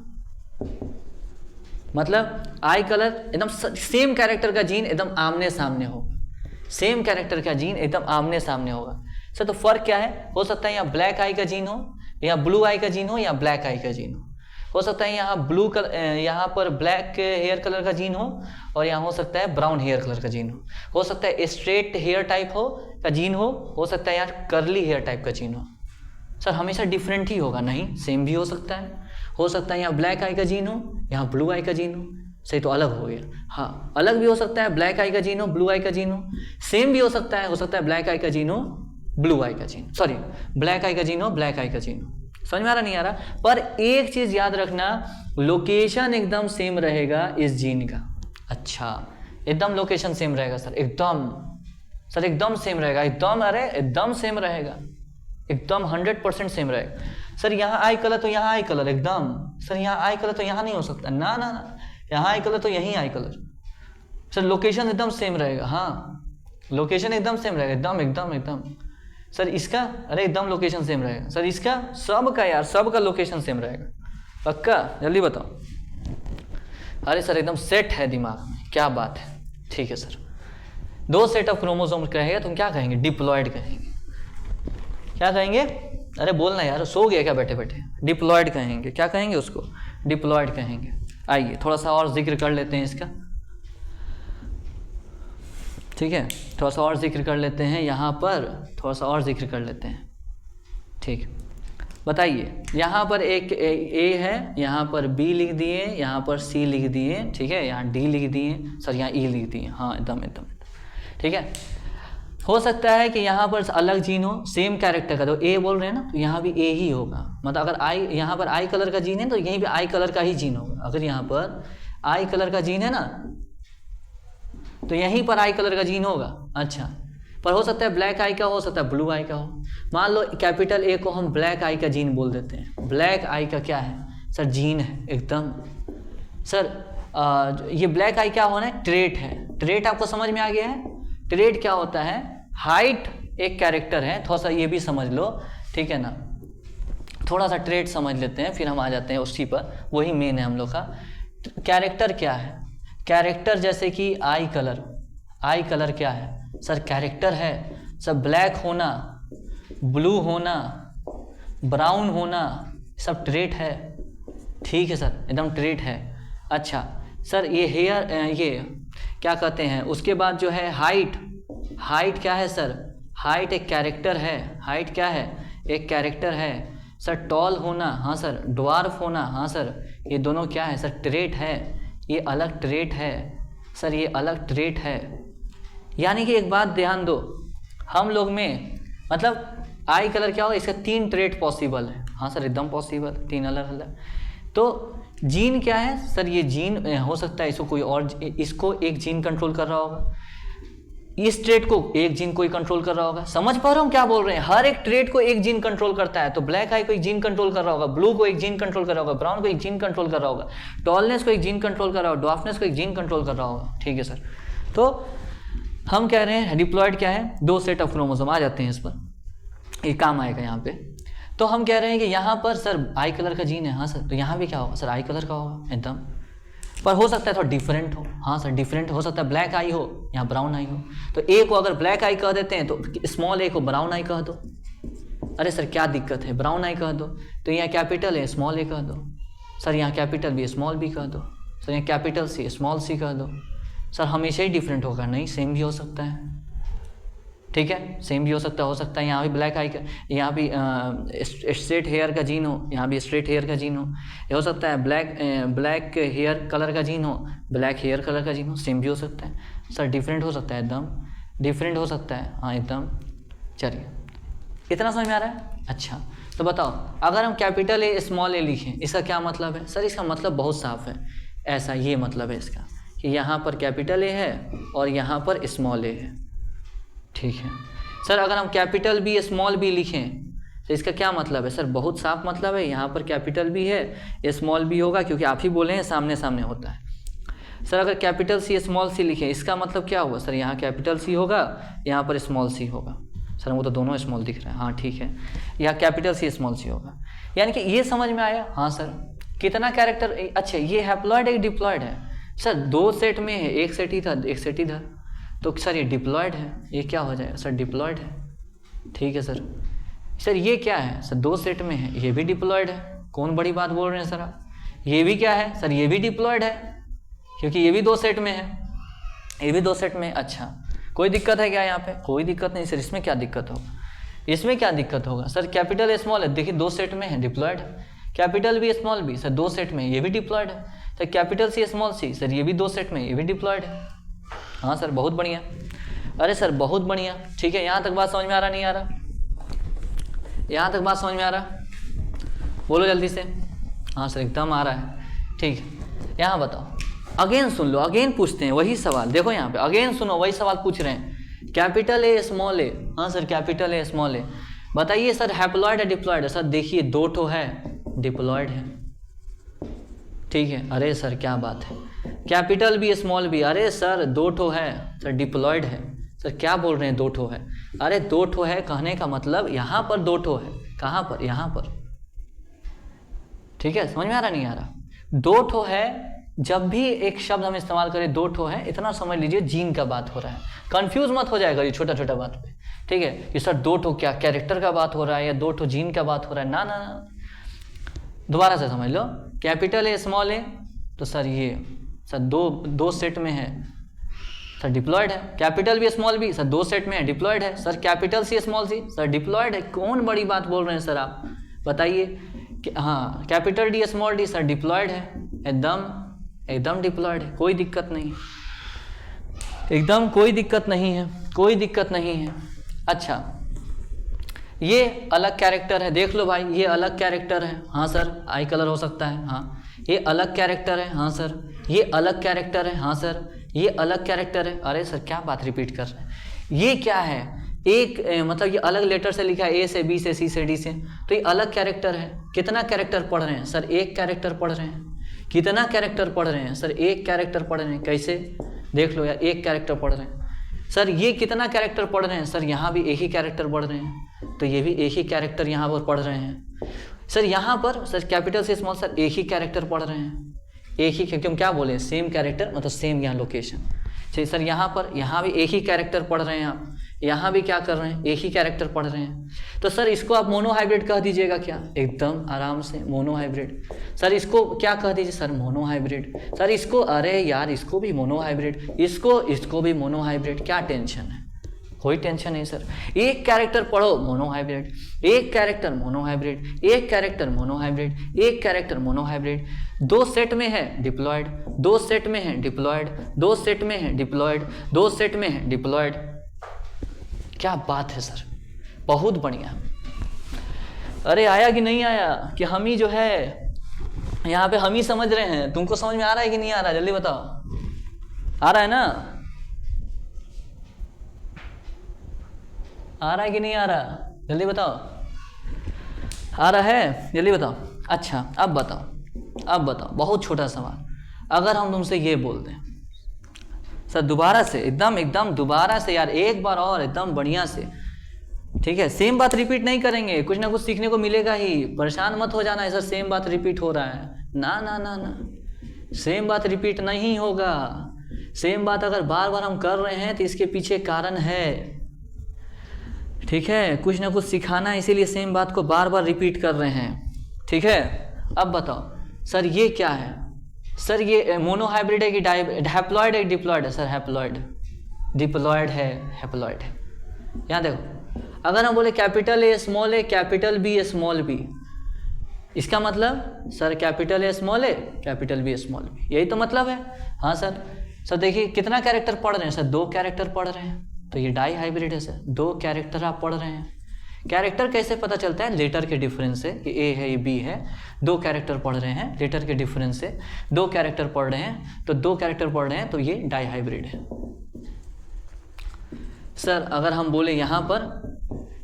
मतलब आई कलर एकदम सेम कैरेक्टर का जीन एकदम आमने सामने होगा, सेम कैरेक्टर का जीन एकदम आमने सामने होगा। सर तो फर्क क्या है? हो सकता है यहाँ ब्लैक आई का जीन हो, या ब्लू आई का जीन हो, या ब्लैक आई का जीन हो सकता है यहाँ ब्लू कलर, यहाँ पर ब्लैक हेयर कलर का जीन हो, और यहाँ हो सकता है ब्राउन हेयर कलर का जीन हो सकता है स्ट्रेट हेयर टाइप का जीन हो सकता है यहाँ कर्ली हेयर टाइप का जीन हो। सर हमेशा डिफरेंट ही होगा? नहीं, सेम भी हो सकता है यहाँ ब्लैक आई का जीन हो, यहाँ ब्लू आई का जीन हो, सही तो अलग हो गया। हाँ, अलग भी हो सकता है, ब्लैक आई का जीन हो, ब्लू आई का जीन हो, सेम भी हो सकता है ब्लैक आई का जीन हो, ब्लू आई का जीन, सॉरी ब्लैक आई का जीन हो, ब्लैक आई का जीन हो। समझ में आ रहा नहीं आ रहा? पर एक चीज याद रखना, लोकेशन एकदम सेम रहेगा इस जीन का। अच्छा, एकदम लोकेशन सेम रहेगा सर, एकदम सेम रहेगा, एकदम सेम रहेगा, एकदम 100% सेम रहेगा। सर यहाँ आई कलर तो यहाँ आई कलर एकदम, सर यहाँ आई कलर तो यहाँ नहीं हो सकता, ना ना ना, यहाँ आई कलर तो यहीं आई कलर। सर लोकेशन एकदम सेम रहेगा, हाँ लोकेशन एकदम सेम रहेगा, एकदम सर इसका, अरे एकदम लोकेशन सेम रहेगा सर, इसका सबका यार, सबका लोकेशन सेम रहेगा, पक्का? जल्दी बताओ। अरे सर एकदम सेट है दिमाग में, क्या बात है, ठीक है सर। 2 सेट ऑफ क्रोमोसोम कहेगा, तुम क्या कहेंगे? डिप्लॉयड कहेंगे। क्या कहेंगे? अरे बोलना यार, सो गया क्या बैठे बैठे? डिप्लॉयड कहेंगे। क्या कहेंगे उसको? डिप्लॉयड कहेंगे। आइए थोड़ा सा और जिक्र कर लेते हैं इसका, ठीक है, थोड़ा सा और जिक्र कर लेते हैं यहाँ पर, थोड़ा सा और जिक्र कर लेते हैं, ठीक। बताइए, यहाँ पर एक ए है, यहाँ पर बी लिख दिए, यहाँ पर सी लिख दिए, ठीक है, यहाँ डी लिख दिए, सर यहाँ ई लिख दिए, हाँ एकदम ठीक है। हो सकता है कि यहाँ पर अलग जीन हो, सेम कैरेक्टर का, तो ए बोल रहे हैं ना, तो यहाँ भी ए ही होगा। मतलब अगर आई, यहाँ पर आई कलर का जीन है तो यहीं भी आई कलर का ही जीन होगा। अगर यहाँ पर आई कलर का जीन है ना, तो यहीं पर आई कलर का जीन होगा। अच्छा, पर हो सकता है ब्लैक आई का हो सकता है ब्लू आई का हो। मान लो कैपिटल ए को हम ब्लैक आई का जीन बोल देते हैं। ब्लैक आई का क्या है सर? जीन है एकदम। सर ये ब्लैक आई क्या होना है? ट्रेट है। ट्रेट आपको समझ में आ गया है? ट्रेट क्या होता है? हाइट एक कैरेक्टर है, थोड़ा सा ये भी समझ लो, ठीक है ना। थोड़ा सा ट्रेट समझ लेते हैं, फिर हम आ जाते हैं उसी पर, वही मेन है हम लोग का। कैरेक्टर क्या है? कैरेक्टर जैसे कि आई कलर, आई कलर क्या है सर? कैरेक्टर है। सब ब्लैक होना, ब्लू होना, ब्राउन होना, सब ट्रेट है, ठीक है सर, एकदम ट्रेट है। अच्छा सर ये हेयर, ये क्या कहते हैं, उसके बाद जो है हाइट, हाइट क्या है सर? हाइट एक कैरेक्टर है। हाइट क्या है? एक कैरेक्टर है सर टॉल होना, हाँ सर ड्वार्फ होना, हाँ सर ये दोनों क्या है सर, ट्रेट है, ये अलग ट्रेट है सर, ये अलग ट्रेट है। यानी कि एक बात ध्यान दो, हम लोग में मतलब आई कलर क्या होगा, इसका 3 ट्रेट पॉसिबल है, हाँ सर एकदम पॉसिबल, 3 अलग अलग। तो जीन क्या है सर, ये जीन हो सकता है इसको कोई और, इसको एक जीन कंट्रोल कर रहा होगा, इस ट्रेट को एक जीन कोई कंट्रोल कर रहा होगा। समझ पा रहे हो हम क्या बोल रहे हैं, हर एक ट्रेट को एक जीन कंट्रोल करता है। तो ब्लैक आई को एक जीन कंट्रोल कर रहा होगा, ब्लू को एक जीन कंट्रोल कर रहा होगा, ब्राउन को एक जीन कंट्रोल कर रहा होगा, टॉलनेस को एक जीन कंट्रोल कर रहा होगा, ड्वार्फनेस को एक जीन कंट्रोल कर रहा होगा। ठीक है सर, तो हम कह रहे हैं डिप्लॉयड क्या है, 2 सेट ऑफ क्रोमोसोम आ जाते हैं इस पर, ये काम आएगा यहाँ पे। तो हम कह रहे हैं कि यहाँ पर सर आई कलर का जीन है, हाँ सर, तो यहाँ भी क्या होगा सर, आई कलर का होगा एकदम, पर हो सकता है थोड़ा डिफरेंट हो, हाँ सर डिफरेंट हो सकता है, ब्लैक आई हो यहाँ ब्राउन आई हो। तो ए को अगर ब्लैक आई कह देते हैं तो स्मॉल ए को ब्राउन आई कह दो, अरे सर क्या दिक्कत है, ब्राउन आई कह दो। तो यहाँ कैपिटल है स्मॉल ए कह दो, सर यहाँ कैपिटल बी स्मॉल बी कह दो, सर यहाँ कैपिटल सी स्मॉल सी कह दो। सर हमेशा ही डिफरेंट होगा, नहीं सेम भी हो सकता है, ठीक है सेम भी हो सकता है यहाँ भी ब्लैक आई का, यहाँ भी स्ट्रेट हेयर का जीन हो, यहाँ भी स्ट्रेट हेयर का जीन हो, ये हो सकता है ब्लैक हेयर कलर का जीन हो, ब्लैक हेयर कलर का जीन हो, सेम भी हो सकता है। सर डिफरेंट हो सकता है, एकदम डिफरेंट हो सकता है, हाँ एकदम। चलिए इतना समझ में आ रहा है। अच्छा तो बताओ, अगर हम कैपिटल ए स्मॉल ए लिखें, इसका क्या मतलब है सर, इसका मतलब बहुत साफ है, ऐसा ये मतलब है इसका कि यहाँ पर कैपिटल ए है और यहाँ पर स्मॉल ए है, ठीक है सर। अगर हम कैपिटल बी स्मॉल बी लिखें तो इसका क्या मतलब है सर, बहुत साफ मतलब है, यहाँ पर कैपिटल बी है स्मॉल बी होगा, क्योंकि आप ही बोले हैं सामने सामने होता है। सर अगर कैपिटल सी स्मॉल सी लिखें, इसका मतलब क्या होगा सर, यहाँ कैपिटल सी होगा, यहाँ पर स्मॉल सी होगा। सर वो तो दोनों स्मॉल दिख रहे हैं, हाँ ठीक है, यहाँ कैपिटल सी स्मॉल सी होगा। यानी कि ये समझ में आया, हाँ सर कितना कैरेक्टर। अच्छा ये हैप्लॉयड एक डिप्लॉयड है सर, 2 सेट में है, एक सेट इधर एक सेट इधर, तो सर ये डिप्लॉयड है, ये क्या हो जाएगा सर, डिप्लॉयड है, ठीक है सर। सर ये क्या है सर, 2 सेट में है, ये भी डिप्लॉयड है, कौन बड़ी बात बोल रहे हैं सर आप। ये भी क्या है सर, ये भी डिप्लॉयड है, क्योंकि ये भी 2 सेट में है, ये भी 2 सेट में। अच्छा कोई दिक्कत है क्या यहाँ पे, कोई दिक्कत नहीं सर। इसमें क्या दिक्कत होगा, इसमें क्या दिक्कत होगा सर, कैपिटल स्मॉल है, देखिए 2 सेट में है, डिप्लॉयड है। Capital B small B sir 2 set में, ये भी डिप्लॉयड है। Sir capital C small C sir ये भी 2 सेट में, ये भी डिप्लॉयड है। हाँ सर बहुत बढ़िया, अरे सर बहुत बढ़िया, ठीक है। यहाँ तक बात समझ में आ रहा, नहीं आ रहा, यहाँ तक बात समझ में आ रहा, बोलो जल्दी से। हाँ सर एकदम आ रहा है, ठीक है। यहाँ बताओ, अगेन सुन लो, अगेन पूछते हैं वही सवाल, देखो यहाँ पे अगेन सुनो, वही सवाल पूछ रहे हैं, कैपिटल ए स्मॉल ए, हाँ सर कैपिटल ए स्मॉल ए, बताइए सर हैप्लॉयड है डिप्लॉयड है। सर देखिए 2 ठो है, डिप्लॉयड है, ठीक है। अरे सर क्या बात है, कैपिटल बी स्मॉल बी, अरे सर 2 ठो है सर, डिप्लॉयड है। सर क्या बोल रहे हैं 2 ठो है, अरे 2 ठो है कहने का मतलब यहाँ पर 2 ठो है, कहाँ पर, यहाँ पर, ठीक है। समझ में आ रहा, नहीं आ रहा, 2 ठो है। जब भी एक शब्द हम इस्तेमाल करें 2 ठो है, इतना समझ लीजिए जीन का बात हो रहा है, कंफ्यूज मत हो जाएगा ये छोटा छोटा बात पे, ठीक है। कि सर 2 ठो क्या कैरेक्टर का बात हो रहा है या 2 ठो जीन का बात हो रहा है, ना ना ना, दोबारा से समझ लो। कैपिटल ए स्मॉल ए, तो सर ये सर दो सेट में है सर, डिप्लॉयड है। Capital B small B sir 2 set में है, डिप्लॉयड है। Sir capital C small C sir diploid है, कौन बड़ी बात बोल रहे हैं सर आप, बताइए कि हाँ। Capital D small D sir diploid है, एकदम डिप्लॉयड है, कोई दिक्कत नहीं, एकदम कोई दिक्कत नहीं है, कोई दिक्कत नहीं है। अच्छा ये अलग कैरेक्टर है, देख लो भाई ये अलग कैरेक्टर है, हाँ सर आई कलर हो सकता है, हाँ ये अलग कैरेक्टर है, हाँ सर ये अलग कैरेक्टर है, हाँ सर ये अलग कैरेक्टर है। अरे सर क्या बात रिपीट कर रहे हैं, ये क्या है, एक मतलब ये अलग लेटर से लिखा है, ए से बी से सी से डी से, तो ये अलग कैरेक्टर है। कितना कैरेक्टर पढ़ रहे हैं सर, 1 कैरेक्टर पढ़ रहे हैं। कितना कैरेक्टर पढ़ रहे हैं सर, 1 कैरेक्टर पढ़ रहे हैं। कैसे, देख लो यार 1 कैरेक्टर पढ़ रहे हैं सर। ये कितना कैरेक्टर पढ़ रहे हैं सर, यहाँ भी एक ही कैरेक्टर पढ़ रहे हैं, तो ये भी एक ही कैरेक्टर यहाँ पर पढ़ रहे हैं सर। यहाँ पर सर कैपिटल से स्मॉल सर एक ही कैरेक्टर पढ़ रहे हैं, एक ही, क्योंकि हम क्या बोले सेम कैरेक्टर मतलब सेम यहाँ लोकेशन। चलिए सर यहाँ पर यहाँ भी एक ही कैरेक्टर पढ़ रहे हैं आप, यहाँ भी क्या कर रहे हैं एक ही कैरेक्टर पढ़ रहे हैं, तो सर इसको आप मोनोहाइब्रिड कह दीजिएगा क्या, एकदम आराम से मोनोहाइब्रिड। सर इसको क्या कह दीजिए सर, मोनोहाइब्रिड। सर इसको, अरे यार इसको भी मोनोहाइब्रिड, इसको भी मोनोहाइब्रिड, क्या टेंशन है, कोई टेंशन नहीं सर, एक कैरेक्टर पढ़ो मोनोहाइब्रिड, एक कैरेक्टर मोनोहाइब्रिड, एक कैरेक्टर मोनोहाइब्रिड, एक कैरेक्टर मोनोहाइब्रिड, 2 सेट में है डिप्लॉयड, 2 सेट में है डिप्लॉयड, 2 सेट में है डिप्लॉयड, 2 सेट में है डिप्लॉयड। क्या बात है सर, बहुत बढ़िया। अरे आया कि नहीं आया, कि हम ही जो है यहाँ पे हम ही समझ रहे हैं, तुमको समझ में आ रहा है कि नहीं आ रहा है, जल्दी बताओ। आ रहा है ना, आ रहा है कि नहीं आ रहा, जल्दी बताओ। आ रहा है, जल्दी बताओ। अच्छा अब बताओ, अब बताओ, बहुत छोटा सवाल, अगर हम तुमसे ये बोल दें सर दोबारा से, एकदम दोबारा से यार, एक बार और एकदम बढ़िया से, ठीक है, सेम बात रिपीट नहीं करेंगे, कुछ ना कुछ सीखने को मिलेगा ही, परेशान मत हो जाना है सर सेम बात रिपीट हो रहा है, ना ना ना ना, सेम बात रिपीट नहीं होगा। सेम बात अगर बार बार हम कर रहे हैं तो इसके पीछे कारण है, ठीक है, कुछ ना कुछ सिखाना है, इसीलिए सेम बात को बार बार रिपीट कर रहे हैं, ठीक है। अब बताओ सर ये क्या है, सर ये मोनोहाइब्रिड है कि हैप्लॉइड है, डिप्लॉयड है सर, हैप्लॉइड, डिप्लॉयड है, हैप्लॉइड है। यहाँ देखो, अगर हम बोले capital A small A, capital B small B, इसका मतलब sir capital A small A, capital B small B, यही तो मतलब है। हाँ सर, सर देखिए कितना कैरेक्टर पढ़ रहे हैं सर, 2 कैरेक्टर पढ़ रहे हैं, तो ये डाई हाइब्रिड है सर, 2 कैरेक्टर आप पढ़ रहे हैं। कैरेक्टर कैसे पता चलता है, लेटर के डिफरेंस से, कि ए है ये बी है, 2 कैरेक्टर पढ़ रहे हैं, लेटर के डिफरेंस से 2 कैरेक्टर पढ़ रहे हैं, तो 2 कैरेक्टर पढ़ रहे हैं, तो ये डाई हाइब्रिड है। सर अगर हम बोले यहाँ पर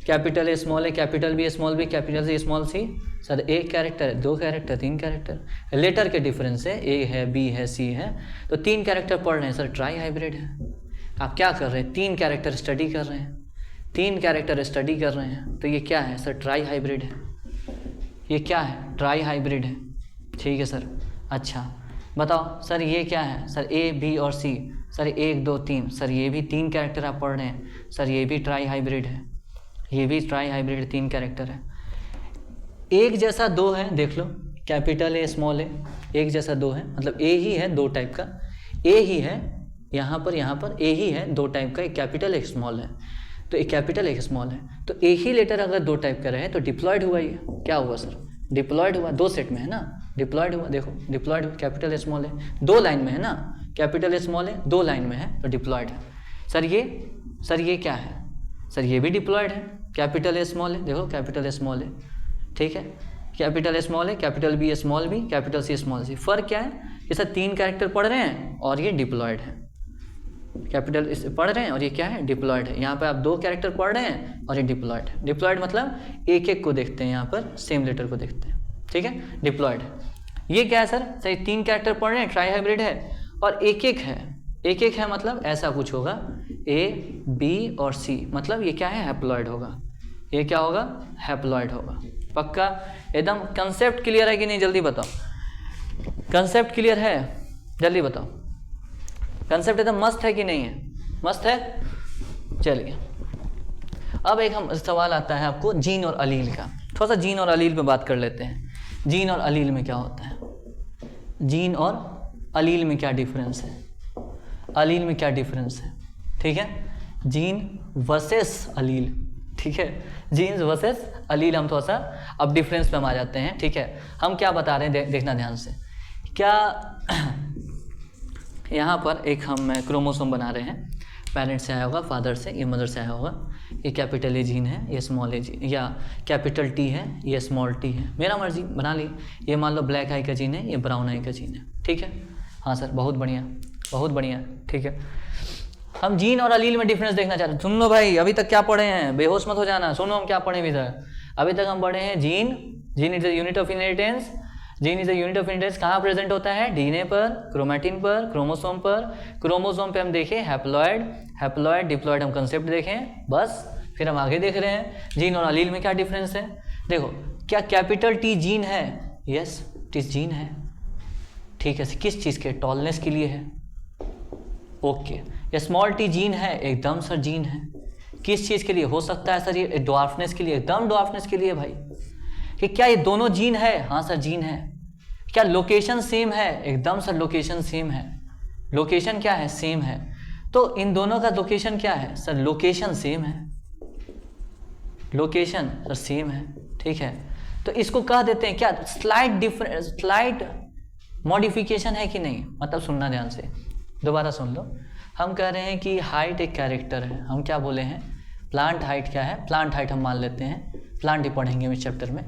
capital A small A, capital B small B, capital C small C, sir 1 character है, 2 कैरेक्टर, 3 कैरेक्टर, लेटर के डिफरेंस से, ए है, बी है, सी है, तो 3 कैरेक्टर पढ़ रहे हैं सर, ट्राई हाइब्रिड है। आप क्या कर रहे हैं, 3 कैरेक्टर स्टडी कर रहे हैं, 3 कैरेक्टर स्टडी कर रहे हैं, तो ये क्या है सर, ट्राई हाइब्रिड है। ये क्या है, ट्राई हाइब्रिड है, ठीक है सर। अच्छा बताओ सर ये क्या है, सर ए बी और सी, सर 1 2 3, सर ये भी 3 कैरेक्टर आप पढ़ रहे हैं, सर ये भी ट्राई हाइब्रिड है, ये भी ट्राई हाइब्रिड 3 कैरेक्टर है। एक जैसा 2 है, देख लो, कैपिटल ए स्मॉल ए, एक जैसा 2 है, मतलब ए ही है 2 टाइप का, ए ही है यहाँ पर ए ही है 2 टाइप का, एक कैपिटल एक स्मॉल है, तो एक कैपिटल एक स्मॉल है, तो एक ही लेटर अगर 2 टाइप का रहे तो डिप्लॉयड हुआ, ये क्या हुआ सर, डिप्लॉयड हुआ, 2 सेट में है ना, डिप्लॉयड हुआ, देखो डिप्लॉयड, कैपिटल स्मॉल है, 2 लाइन में है ना, कैपिटल स्मॉल है, 2 लाइन में है, तो डिप्लॉयड है। सर ये क्या है, सर ये भी डिप्लॉयड है, कैपिटल स्मॉल है, देखो कैपिटल स्मॉल है, ठीक है, कैपिटल स्मॉल है, capital B small B, capital C small C. फर्क क्या है कि सर 3 कैरेक्टर पढ़ रहे हैं और ये डिप्लॉयड है, कैपिटल इस पढ़ रहे हैं और ये क्या है, डिप्लॉयड है। यहाँ पर आप 2 कैरेक्टर पढ़ रहे हैं और ये डिप्लॉयड है। डिप्लॉयड मतलब एक को देखते हैं, यहाँ पर सेम लेटर को देखते हैं, ठीक है, डिप्लॉयड है। ये क्या है सर, सही 3 कैरेक्टर पढ़ रहे हैं, ट्राई हाइब्रिड है, और एक है, मतलब ऐसा कुछ होगा, ए बी और सी, मतलब ये क्या है, हैप्लॉयड होगा, ये क्या होगा, हैप्लॉयड होगा। पक्का एकदम, कंसेप्ट क्लियर है कि नहीं, जल्दी बताओ, कंसेप्ट क्लियर है, जल्दी बताओ, कंसेप्ट एकदम मस्त है कि नहीं है, मस्त है। चलिए अब एक हम सवाल आता है आपको जीन और अलील का, थोड़ा सा जीन और अलील पे बात कर लेते हैं। जीन और अलील में क्या होता है, जीन और अलील में क्या डिफरेंस है, अलील में क्या डिफरेंस है, ठीक है, जीन वर्सेस अलील, ठीक है, जीन्स वर्सेस अलील, हम थोड़ा सा अब डिफरेंस पे हम आ जाते हैं, ठीक है। हम क्या बता रहे हैं, देखना ध्यान से, क्या यहाँ पर एक हम क्रोमोसोम बना रहे हैं, पेरेंट्स से आया होगा, फादर से, ये मदर से आया होगा, ये कैपिटल ए जीन है, ये स्मॉल ए जीन, या कैपिटल टी है, ये स्मॉल टी है, मेरा मर्जी बना ली। ये मान लो ब्लैक आई का जीन है, ये ब्राउन आई का जीन है, ठीक है। हाँ सर बहुत बढ़िया, बहुत बढ़िया, ठीक है। हम जीन और अलील में डिफरेंस देखना चाहते हैं। सुन लो भाई, अभी तक क्या पढ़े हैं, बेहोश मत हो जाना, सुनो हम क्या पढ़े अभी तक। अभी तक हम पढ़े हैं gene is the unit of inheritance. Gene is the unit of inheritance कहाँ प्रेजेंट होता है, डीएनए पर, क्रोमैटिन पर, क्रोमोसोम पर। क्रोमोसोम पे हम देखें हैप्लॉयड, डिप्लॉयड हम कंसेप्ट देखें, बस फिर हम आगे देख रहे हैं जीन और अलील में क्या डिफरेंस है। देखो, क्या कैपिटल टी जीन है, यस टिस जीन है, ठीक है। किस चीज़ के, टॉलनेस के लिए है, ओके। ये स्मॉल टी जीन है, एकदम सर जीन है, किस चीज़ के लिए हो सकता है सर, ये ड्वार्फनेस के लिए, एकदम ड्वार्फनेस के लिए भाई। कि क्या ये दोनों जीन है, हाँ सर जीन है। क्या लोकेशन सेम है, एकदम सर लोकेशन सेम है। लोकेशन क्या है, सेम है। तो इन दोनों का लोकेशन क्या है सर? लोकेशन सेम है, लोकेशन सर सेम है, ठीक है। तो इसको कह देते हैं क्या? स्लाइड मॉडिफिकेशन है कि नहीं? मतलब सुनना ध्यान से, दोबारा सुन लो। हम कह रहे हैं कि हाइट एक कैरेक्टर है, हम क्या बोले हैं? प्लांट हाइट क्या है? प्लांट हाइट हम मान लेते हैं, प्लांट ही पढ़ेंगे हम इस चैप्टर में।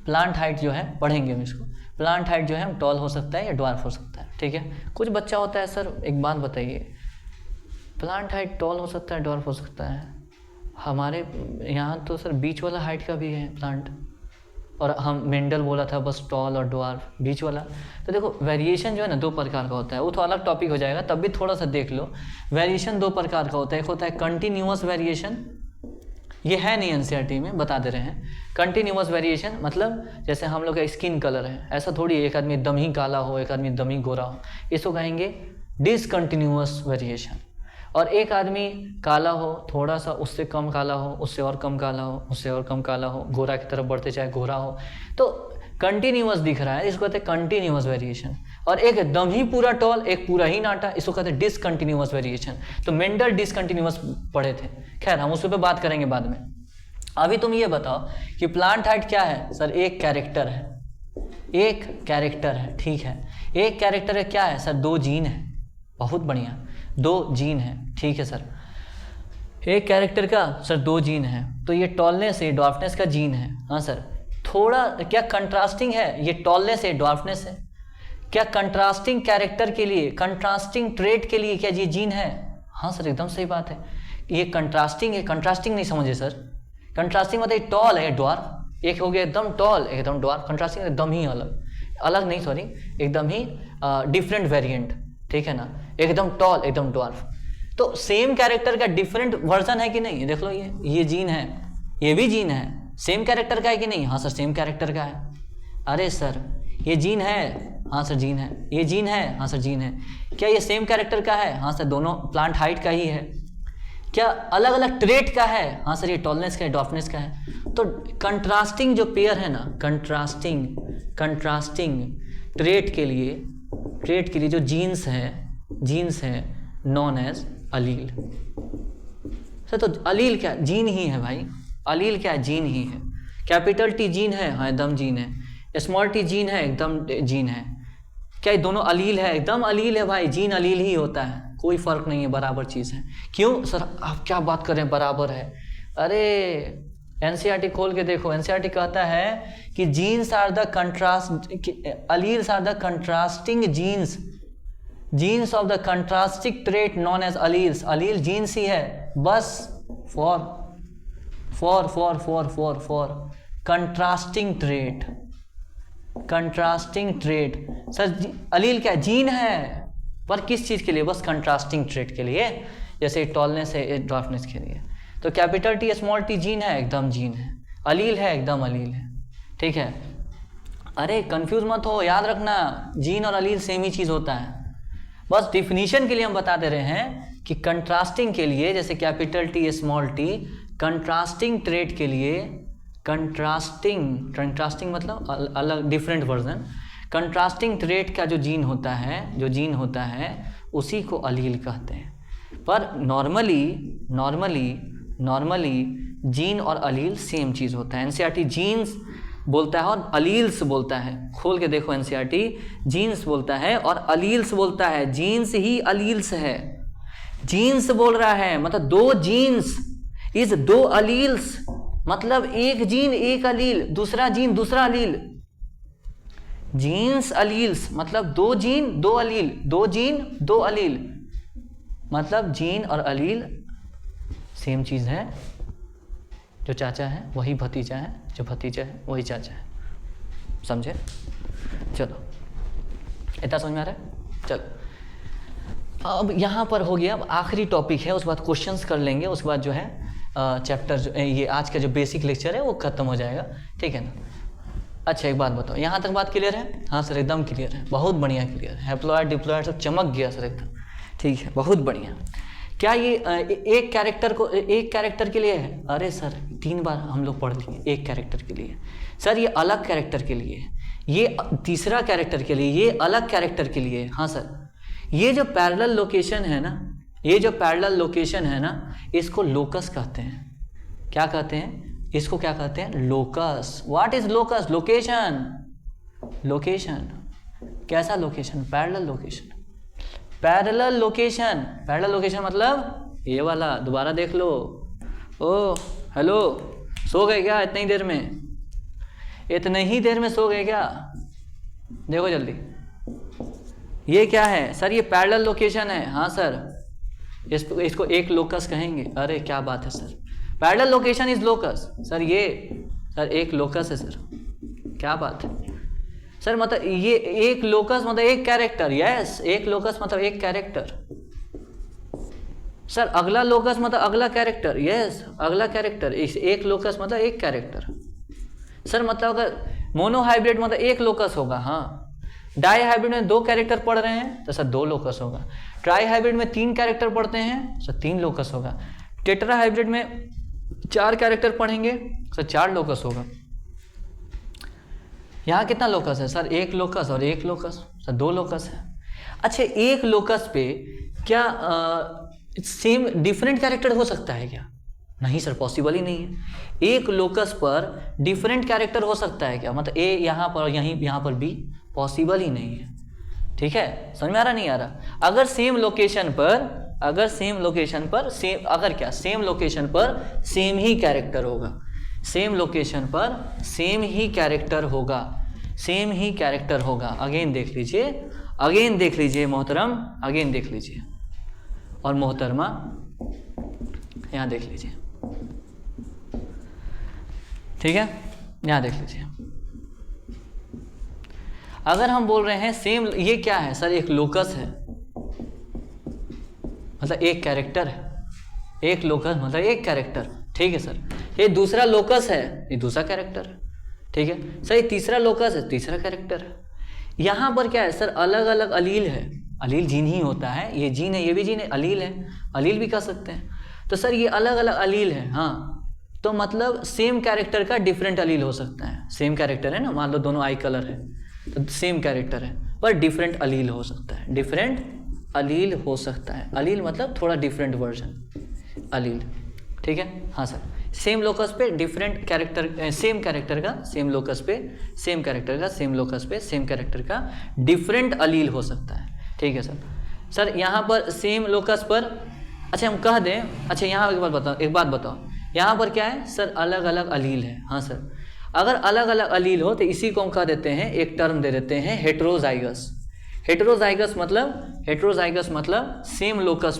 प्लांट हाइट जो है पढ़ेंगे हम इसको। प्लांट हाइट जो है टॉल हो सकता है या ड्वार्फ हो सकता है, ठीक है। कुछ बच्चा होता है सर एक बात बताइए, प्लांट हाइट टॉल हो सकता है ड्वार्फ हो सकता है? हमारे यहाँ तो सर बीच वाला हाइट का भी है प्लांट, और हम मेंडल बोला था बस टॉल और ड्वार्फ बीच वाला। तो देखो वेरिएशन जो है ना दो प्रकार का होता है, वो तो अलग टॉपिक हो जाएगा, तब भी थोड़ा सा देख लो। वेरिएशन दो प्रकार का होता है, एक होता है कंटिन्यूअस वेरिएशन, ये है नहीं एनसीईआरटी में, बता दे रहे हैं। कंटिन्यूअस वेरिएशन मतलब जैसे हम लोग का स्किन कलर है, ऐसा थोड़ी एक आदमी एकदम ही काला हो, एक आदमी एकदम ही गोरा हो, इसको कहेंगे डिसकंटिन्यूअस वेरिएशन। और एक आदमी काला हो, थोड़ा सा उससे कम काला हो, उससे और कम काला हो, उससे और कम काला हो, गोरा की तरफ बढ़ते चाहे गोरा हो, तो कंटिन्यूअस दिख रहा है, इसको कहते हैं कंटिन्यूअस वेरिएशन। और एक एकदम ही पूरा टॉल, एक पूरा ही नाटा, इसको कहते हैं डिसकंटिन्यूअस वेरिएशन। तो मेंडल डिसकंटिन्यूअस पढ़े थे, खैर हम उस पर बात करेंगे बाद में। अभी तुम ये बताओ कि प्लांट हाइट क्या है सर? एक कैरेक्टर है, एक कैरेक्टर है, ठीक है। एक कैरेक्टर है, क्या है सर? दो जीन है, बहुत बढ़िया, दो जीन है, ठीक है सर। एक कैरेक्टर का सर दो जीन है, तो ये टॉलनेस है, ड्वार्फनेस का जीन है, हाँ सर। थोड़ा क्या कंट्रास्टिंग है? ये टॉलनेस है, ड्वार्फनेस है। क्या कंट्रास्टिंग कैरेक्टर के लिए, कंट्रास्टिंग ट्रेट के लिए क्या ये जीन है? हाँ सर एकदम सही बात है, ये कंट्रास्टिंग है। कंट्रास्टिंग नहीं समझे सर? कंट्रास्टिंग मतलब टॉल है ड्वार्फ, एक हो गया एकदम टॉल एकदम ड्वार्फ। कंट्रास्टिंग एकदम ही अलग, अलग नहीं सॉरी, एकदम ही डिफरेंट वेरिएंट, ठीक है ना। एकदम टॉल एकदम ड्वार्फ, तो सेम कैरेक्टर का डिफरेंट वर्जन है कि नहीं? देख लो, ये जीन है, ये भी जीन है, सेम कैरेक्टर का है कि नहीं? हाँ सर सेम कैरेक्टर का है। अरे सर ये जीन है, हाँ सर जीन है। ये जीन है, हाँ सर जीन है। क्या ये सेम कैरेक्टर का है? हाँ सर दोनों प्लांट हाइट का ही है। क्या अलग अलग ट्रेट का है? हाँ सर ये टॉलनेस का है, ड्वार्फनेस का है। तो कंट्रास्टिंग जो पेयर है ना, कंट्रास्टिंग ट्रेट के लिए जो जीन्स है नॉन एज अलील। सर तो अलील क्या? जीन ही है भाई, अलील क्या है? जीन ही है। कैपिटल टी जीन है, हाँ एकदम जीन है। स्मॉल टी जीन है, एकदम जीन है। क्या ये दोनों अलील है? एकदम अलील है भाई, जीन अलील ही होता है, कोई फर्क नहीं है, बराबर चीज़ है। क्यों सर आप क्या बात कर रहे हैं, बराबर है? अरे एनसीईआरटी खोल के देखो, एनसीईआरटी कहता है कि genes are the contrast, alleles are the contrasting genes of the contrasting trait known as alleles. Allele genes ही है बस, for contrasting trait. Sir allele क्या जीन है, पर किस चीज़ के लिए? बस कंट्रास्टिंग ट्रेट के लिए, जैसे टॉलनेस है, ड्वार्फनेस के लिए। तो capital T small T gene है, एकदम जीन है। अलील है, एकदम अलील है, ठीक है। अरे कंफ्यूज मत हो, याद रखना जीन और अलील सेम ही चीज़ होता है। बस डिफिनीशन के लिए हम बता दे रहे हैं कि कंट्रास्टिंग के लिए, जैसे capital T small T, contrasting trait के लिए, कंट्रास्टिंग मतलब अलग डिफरेंट वर्जन, कंट्रास्टिंग ट्रेट का जो जीन होता है उसी को अलील कहते हैं। पर नॉर्मली जीन और अलील सेम चीज़ होता है। एनसीईआरटी जीन्स बोलता है और अलील्स बोलता है, खोल के देखो एनसीईआरटी, जीन्स बोलता है और अलील्स बोलता है। जीन्स ही अलील्स है, जीन्स बोल रहा है मतलब दो जीन्स इज दो अलील्स, मतलब एक जीन एक अलील, दूसरा जीन दूसरा अलील। जीन्स अलील्स मतलब दो जीन दो अलील, दो जीन दो अलील, मतलब जीन और अलील सेम चीज़ है। जो चाचा है वही भतीजा है, जो भतीजा है वही चाचा है, समझे? चलो इतना समझ में आ रहा है? चलो अब यहाँ पर हो गया, अब आखिरी टॉपिक है, उसके बाद क्वेश्चंस कर लेंगे, उसके बाद जो है चैप्टर जो ये आज का जो बेसिक लेक्चर है वो खत्म हो जाएगा, ठीक है ना। अच्छा एक बात बताओ, यहाँ तक बात क्लियर है? हाँ सर एकदम क्लियर है, बहुत बढ़िया क्लियर है। हैप्लॉयड डिप्लॉयड सब चमक गया सर एकदम, ठीक है बहुत बढ़िया। क्या ये एक कैरेक्टर के लिए है? अरे सर 3 बार हम लोग पढ़ लिए, एक कैरेक्टर के लिए। सर ये अलग कैरेक्टर के लिए, ये तीसरा कैरेक्टर के लिए, ये अलग कैरेक्टर के लिए। हाँ सर ये जो पैरेलल लोकेशन है ना, ये जो पैरेलल लोकेशन है ना, इसको लोकस कहते हैं। क्या कहते हैं इसको? क्या कहते हैं? Locus. What is locus? Location. Location कैसा location? Parallel location. Parallel location, parallel location मतलब ये वाला। दोबारा देख लो। ओ हेलो, सो गए क्या इतनी देर में? इतने ही देर में सो गए क्या? देखो जल्दी, ये क्या है सर? ये पैरेलल लोकेशन है। हाँ सर, इसको एक लोकस कहेंगे। अरे क्या बात है sir, parallel location is locus. Sir ये सर एक लोकस है सर, क्या बात है सर? मतलब ये एक लोकस मतलब एक कैरेक्टर। यस, एक लोकस मतलब एक कैरेक्टर। सर अगला लोकस मतलब अगला कैरेक्टर। यस, अगला कैरेक्टर। एक लोकस मतलब एक कैरेक्टर। सर मतलब अगर मोनोहाइब्रिड मतलब एक लोकस होगा। हाँ, डाई हाइब्रिड में 2 कैरेक्टर पढ़ रहे हैं तो सर 2 लोकस होगा। ट्राई हाइब्रिड में 3 कैरेक्टर पढ़ते हैं सर 3 लोकस होगा। टेट्रा हाइब्रिड में 4 कैरेक्टर पढ़ेंगे सर 4 लोकस होगा। यहाँ कितना लोकस है सर? 1 लोकस और 1 लोकस, सर 2 लोकस है। अच्छा, एक लोकस पे क्या सेम डिफरेंट कैरेक्टर हो सकता है क्या? नहीं सर, पॉसिबल ही नहीं है। एक लोकस पर डिफरेंट कैरेक्टर हो सकता है क्या? मतलब ए यहाँ पर यहाँ पर बी, पॉसिबल ही नहीं है। ठीक है, समझ में आ रहा नहीं आ रहा? अगर सेम लोकेशन पर सेम लोकेशन पर सेम ही कैरेक्टर होगा। सेम लोकेशन पर सेम ही कैरेक्टर होगा। अगेन देख लीजिए मोहतरम, अगेन देख लीजिए और मोहतरमा यहाँ देख लीजिए। ठीक है, यहाँ देख लीजिए। अगर हम बोल रहे हैं सेम, ये क्या है सर? एक लोकस है, मतलब एक कैरेक्टर है। एक लोकस मतलब एक कैरेक्टर। ठीक है सर, ये दूसरा लोकस है, ये दूसरा कैरेक्टर है। ठीक है सर, ये तीसरा लोकस है, तीसरा कैरेक्टर है। यहाँ पर क्या है सर? अलग अलग अलील है। अलील जीन ही होता है, ये जीन है, ये भी जीन है, अलील है, अलील भी कह सकते हैं। तो सर ये अलग अलग अलील है। हाँ, तो मतलब सेम कैरेक्टर का डिफरेंट अलील हो सकता है। सेम कैरेक्टर है ना, मान लो दोनों आई कलर है तो सेम कैरेक्टर है पर डिफरेंट अलील हो सकता है। डिफरेंट अलील हो सकता है। अलील मतलब थोड़ा डिफरेंट वर्जन अलील। ठीक है, हाँ सर, सेम लोकस पे डिफरेंट कैरेक्टर, सेम कैरेक्टर का सेम लोकस पे सेम कैरेक्टर का सेम लोकस पे सेम कैरेक्टर का डिफरेंट अलील हो सकता है। ठीक है सर। सर यहाँ पर सेम लोकस पर, अच्छा हम कह दें, अच्छा यहाँ एक बात बताओ, यहाँ पर क्या है सर? अलग अलग अलील है। हाँ सर, अगर अलग अलग अलील हो तो इसी को हम कह देते हैं, एक टर्म दे देते हैं हेटेरोजाइगस। हेटेरोजाइगस मतलब सेम लोकस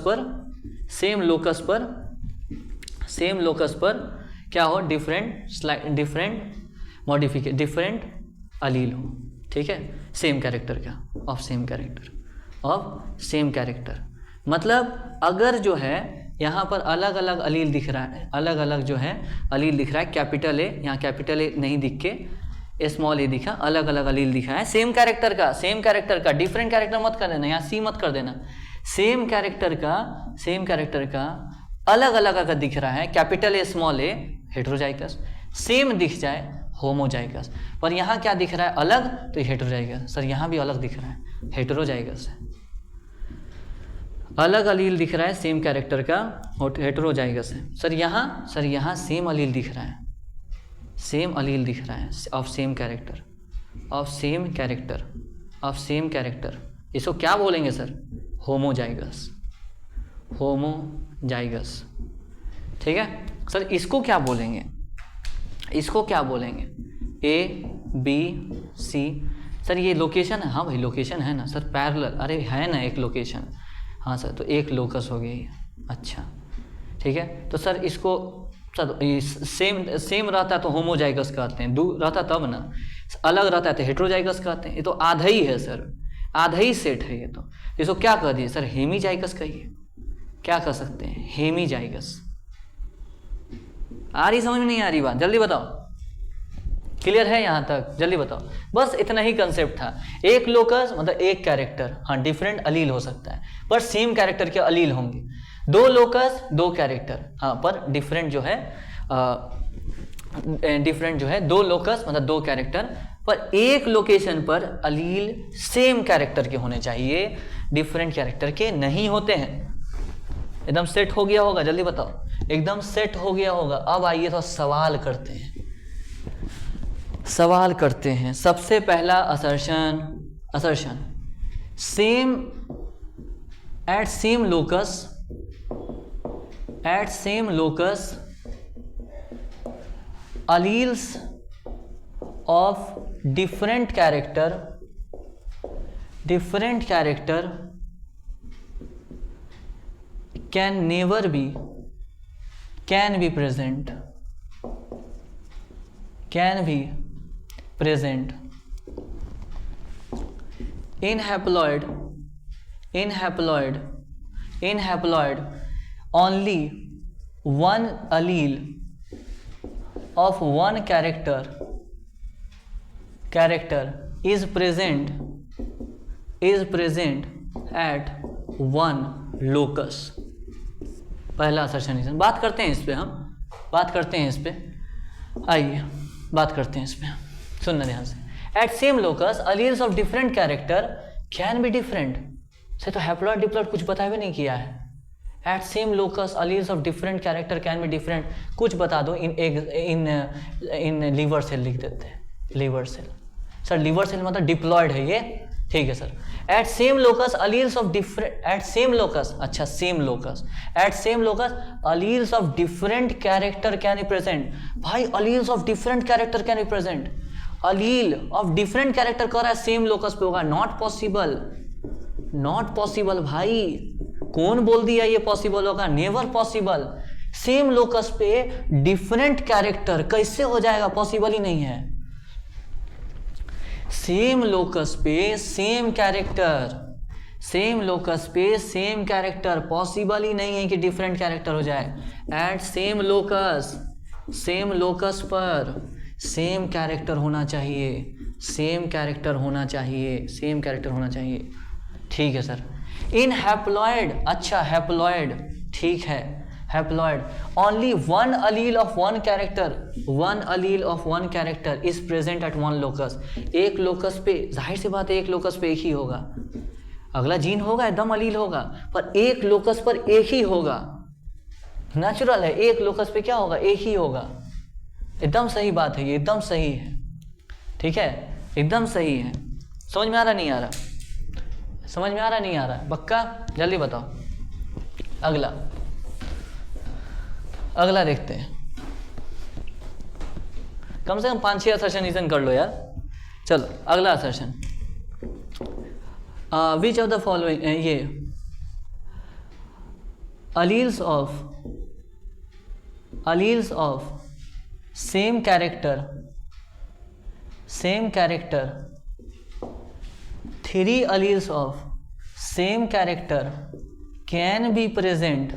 पर क्या हो? डिफरेंट अलील हो। ठीक है, सेम कैरेक्टर का, ऑफ सेम कैरेक्टर। मतलब अगर जो है यहाँ पर अलग अलग अलील दिख रहा है, अलग अलग जो है अलील दिख रहा है, कैपिटल ए, यहाँ कैपिटल ए नहीं दिख के स्मॉल ए दिखा, अलग अलग अलील दिखा है सेम कैरेक्टर का। डिफरेंट कैरेक्टर मत कर देना, यहाँ सी मत कर देना। सेम कैरेक्टर का अलग अलग अगर दिख रहा है, capital A small A, heterozygous. Same दिख जाए, होमोजाइगस। पर यहाँ क्या दिख रहा है? अलग, तो हेटेरोजाइगस। सर यहाँ भी अलग दिख रहा है, हेटेरोजाइगस है। अलग अलील दिख रहा है सेम कैरेक्टर का, हेटेरोजाइगस है। सर यहाँ सेम अलील दिख रहा है, ऑफ सेम कैरेक्टर। इसको क्या बोलेंगे सर? होमोजाइगस। ठीक है सर, इसको क्या बोलेंगे? A B C. सर ये लोकेशन है। हाँ भाई लोकेशन है ना सर, पैरेलल, अरे है ना एक लोकेशन। हाँ सर, तो एक लोकस हो गई। अच्छा ठीक है, तो सर इसको सर सेम रहता तो होमोजाइगस कहते हैं, दूर रहता तब ना, अलग रहता है तो हेटेरोजाइगस कहते हैं। ये तो आधा ही है सर, आधा ही सेट है ये तो। इसको क्या कह दिए सर? हेमीजाइगस कहिए। क्या कह सकते हैं? हेमीजाइगस। आ रही समझ में? नहीं आ रही बात? जल्दी बताओ, क्लियर है यहाँ तक? जल्दी बताओ। बस इतना ही कंसेप्ट था। एक लोकस मतलब एक कैरेक्टर, हाँ डिफरेंट अलील हो सकता है पर सेम कैरेक्टर के अलील होंगे। 2 लोकस 2 कैरेक्टर, हाँ पर डिफरेंट जो है 2 लोकस मतलब 2 कैरेक्टर, पर एक लोकेशन पर अलील सेम कैरेक्टर के होने चाहिए, डिफरेंट कैरेक्टर के नहीं होते हैं। एकदम सेट हो गया होगा, जल्दी बताओ, एकदम सेट हो गया होगा। अब आइए तो सवाल करते हैं, सवाल करते हैं। सबसे पहला assertion same at same locus alleles of different character can be present in haploid only one allele of one character is present at one locus। पहला असर्शन। बात करते हैं इस पे, आइए बात करते हैं इस पे, सुनना ध्यान से। At same locus alleles of different character can be different. से तो हैप्लॉइड डिप्लॉइड कुछ बता भी नहीं किया है। At same locus alleles of different character can be different, कुछ बता दो। इन लीवर सेल लिख देते हैं, liver cell. Sir liver cell मतलब डिप्लॉइड है ये, ठीक है sir. At same locus alleles of different, at same locus, अच्छा same locus, at same locus alleles of different character can be present. भाई alleles of different character can be present, allele of different character कह रहा है सेम लोकस पे होगा, नॉट पॉसिबल भाई। कौन बोल दिया ये पॉसिबल होगा? Never possible. सेम लोकस पे डिफरेंट कैरेक्टर कैसे हो जाएगा? पॉसिबल ही नहीं है। सेम लोकस पे सेम कैरेक्टर पॉसिबल ही नहीं है कि डिफरेंट कैरेक्टर हो जाए। एट सेम लोकस पर सेम कैरेक्टर होना चाहिए, ठीक है सर। इन हैप्लॉइड, अच्छा हैप्लॉइड, ठीक है haploid, only one Aleel of one character is present at one locus. एक लोकस पे, जाहिर सी बात है एक लोकस पे एक ही होगा, अगला जीन होगा एकदम अलील होगा, पर एक लोकस पर एक ही होगा, नेचुरल है। एक लोकस पे क्या होगा? एक ही होगा। एकदम सही बात है ये, एकदम सही है, ठीक है, एकदम सही है। समझ में आ रहा नहीं आ रहा? पक्का? जल्दी बताओ। अगला देखते हैं। कम से कम 5-6 असर्शन कर लो यार। चलो अगला assertion, which of the following, ये alleles of same character 3 alleles of same character can be present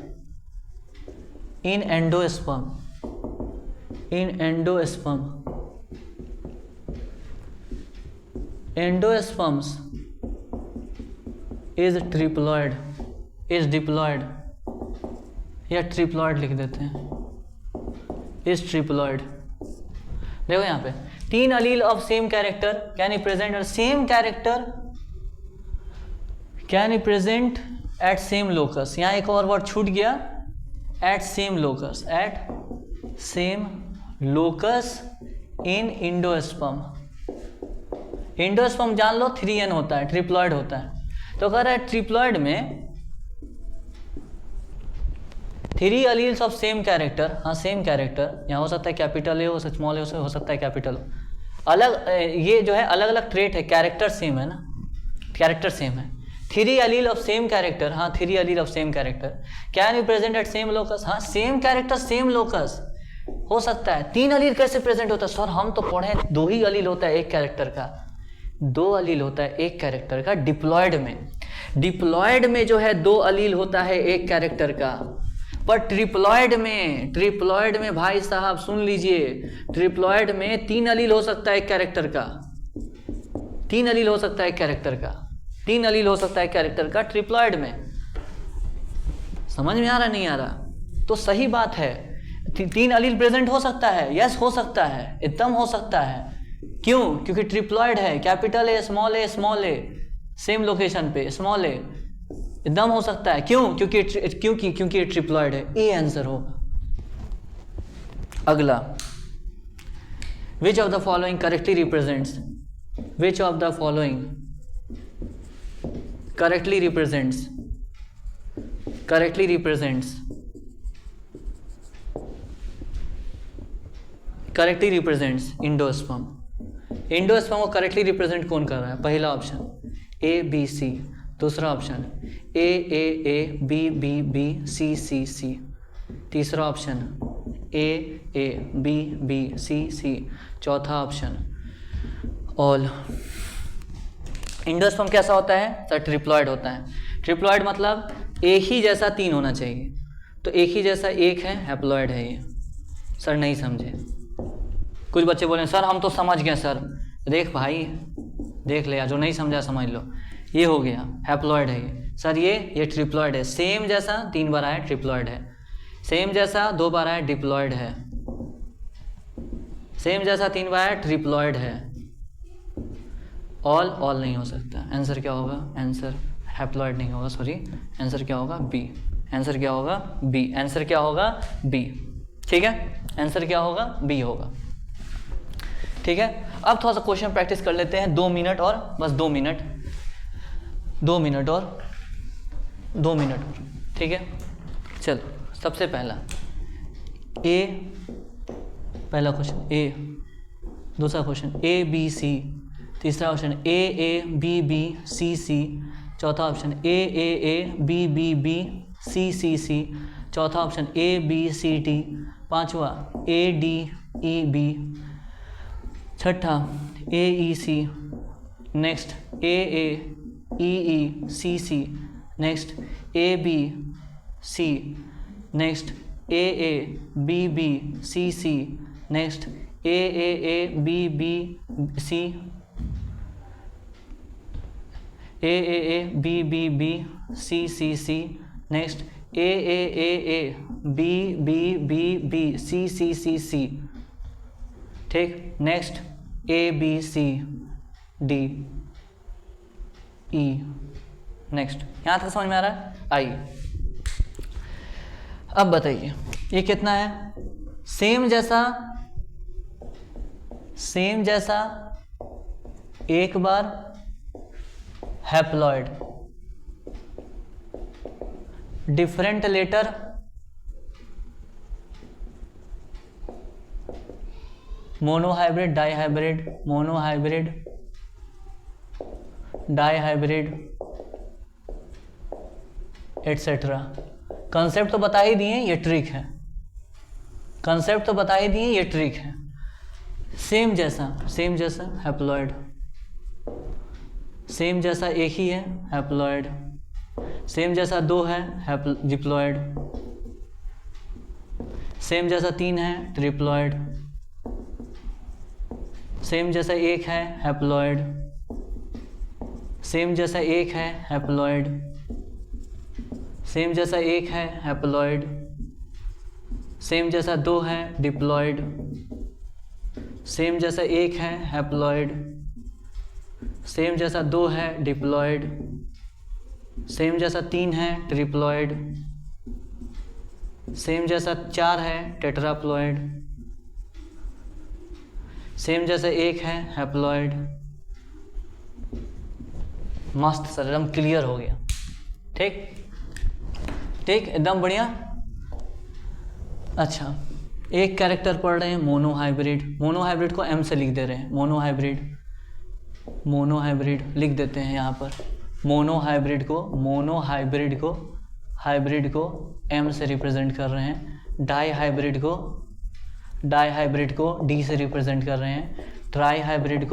in endosperm. Endosperms is diploid या ट्रिप्लॉइड लिख देते हैं, इज ट्रिप्लॉइड। देखो यहाँ पे 3 allele of same character can be present or same character can be present at same locus। यहाँ एक और वर्ड छूट गया, at same locus in endosperm। Endosperm जान लो 3n होता है, ट्रिप्लॉइड होता है। तो कह रहा है ट्रिप्लॉइड में 3 alleles ऑफ सेम कैरेक्टर, हाँ सेम कैरेक्टर, यहाँ हो सकता है कैपिटल ए हो, स्मॉल ए हो सकता है कैपिटल हो, अलग, ये जो है अलग अलग ट्रेट है, कैरेक्टर सेम है ना, कैरेक्टर सेम है। 3 allele ऑफ सेम कैरेक्टर, हाँ 3 allele of same character can be present at same locus. हाँ सेम कैरेक्टर सेम लोकस हो सकता है। 3 allele कैसे प्रेजेंट होता है? सर हम तो पढ़े 2 ही allele होता है एक कैरेक्टर का, 2 allele होता है एक कैरेक्टर का डिप्लॉइड में जो है 2 allele होता है एक कैरेक्टर का। पर ट्रिप्लॉइड में भाई साहब सुन लीजिए, ट्रिप्लॉइड में 3 allele हो सकता है एक कैरेक्टर का, 3 allele हो सकता है एक कैरेक्टर का, 3 allele हो सकता है कैरेक्टर का ट्रिप्लॉइड में। समझ में आ रहा नहीं आ रहा? तो सही बात है, 3 allele प्रेजेंट हो सकता है, यस हो सकता है, एकदम हो सकता है। क्यों? क्योंकि ट्रिप्लॉइड है, capital A small A same location पे, स्मॉल ए एकदम हो सकता है। क्यों? क्योंकि ट्रिप्लॉइड है। ए आंसर होगा। अगला, विच of the following correctly represents, which of the following correctly represents endosperm. Endosperm को करेक्टली रिप्रेजेंट कौन कर रहा है? पहला ऑप्शन ए बी सी, दूसरा option A B B B C C C, तीसरा option A B B C C, चौथा ऑप्शन ऑल। एंडोस्पर्म कैसा होता है सर? ट्रिप्लॉइड होता है। ट्रिप्लॉइड मतलब एक ही जैसा 3 होना चाहिए, तो एक ही जैसा 1 है, हैप्लॉइड है ये। सर नहीं समझे? कुछ बच्चे बोले सर हम तो समझ गए सर। देख भाई, देख ले, जो नहीं समझा समझ लो। ये हो गया, हैप्लॉइड है ये। सर ये ट्रिप्लॉइड है। सेम जैसा 3 बार आया ट्रिप्लॉइड है, सेम जैसा 2 बार आया डिप्लॉइड है, सेम जैसा 3 बार आया ट्रिप्लॉइड है। ऑल नहीं हो सकता। आंसर क्या होगा? आंसर हैप्लॉइड नहीं होगा, सॉरी। आंसर क्या होगा? बी। आंसर क्या होगा? बी। आंसर क्या होगा? बी। ठीक है, आंसर क्या होगा? बी होगा। ठीक है, अब थोड़ा सा क्वेश्चन प्रैक्टिस कर लेते हैं। 2 मिनट और, बस 2 मिनट, 2 मिनट और, 2 मिनट और। ठीक है, चलो सबसे पहला पहला क्वेश्चन ए, दूसरा क्वेश्चन ए बी सी, तीसरा option A B B C C, चौथा option A B B B C C C, चौथा option A B C T, पांचवा ए डी ई बी, छठा A E C, next A E C C, next A B C, next A B B C C, next A B B C, A B B B C C C, next A B B B B C C C सी। ठीक, next A B C D E. Next, यहाँ तक समझ में आ रहा है? आइए अब बताइए ये कितना है? सेम जैसा एक बार haploid, different letter monohybrid, dihybrid, monohybrid, dihybrid, etcetera. Concept तो बता ही दिए, ये ट्रिक है। कंसेप्ट तो बता ही दिए, ये ट्रिक है। सेम जैसा हैप्लॉइड, सेम जैसा एक ही है हैप्लॉइड, सेम जैसा 2 है डिप्लॉइड, सेम जैसा 3 है ट्रिप्लॉइड, सेम जैसा 1 है हैप्लॉइड, सेम जैसा 1 है हैप्लॉइड, सेम जैसा 1 है हैप्लॉइड, सेम जैसा 2 है डिप्लॉइड, सेम जैसा 1 है हैप्लॉइड, सेम जैसा 2 है डिप्लॉइड, सेम जैसा 3 है ट्रिप्लॉइड, सेम जैसा 4 है टेट्राप्लॉइड, सेम जैसा 1 है हैप्लॉइड। मस्त सर, एकदम क्लियर हो गया। ठीक, एकदम बढ़िया। अच्छा, एक कैरेक्टर पढ़ रहे हैं मोनोहाइब्रिड, मोनोहाइब्रिड को एम से लिख दे रहे हैं। मोनोहाइब्रिड लिख देते हैं यहाँ पर। मोनोहाइब्रिड को एम से रिप्रेजेंट कर रहे हैं। डाइहाइब्रिड को डी से रिप्रेजेंट कर रहे हैं। ट्राइहाइब्रिड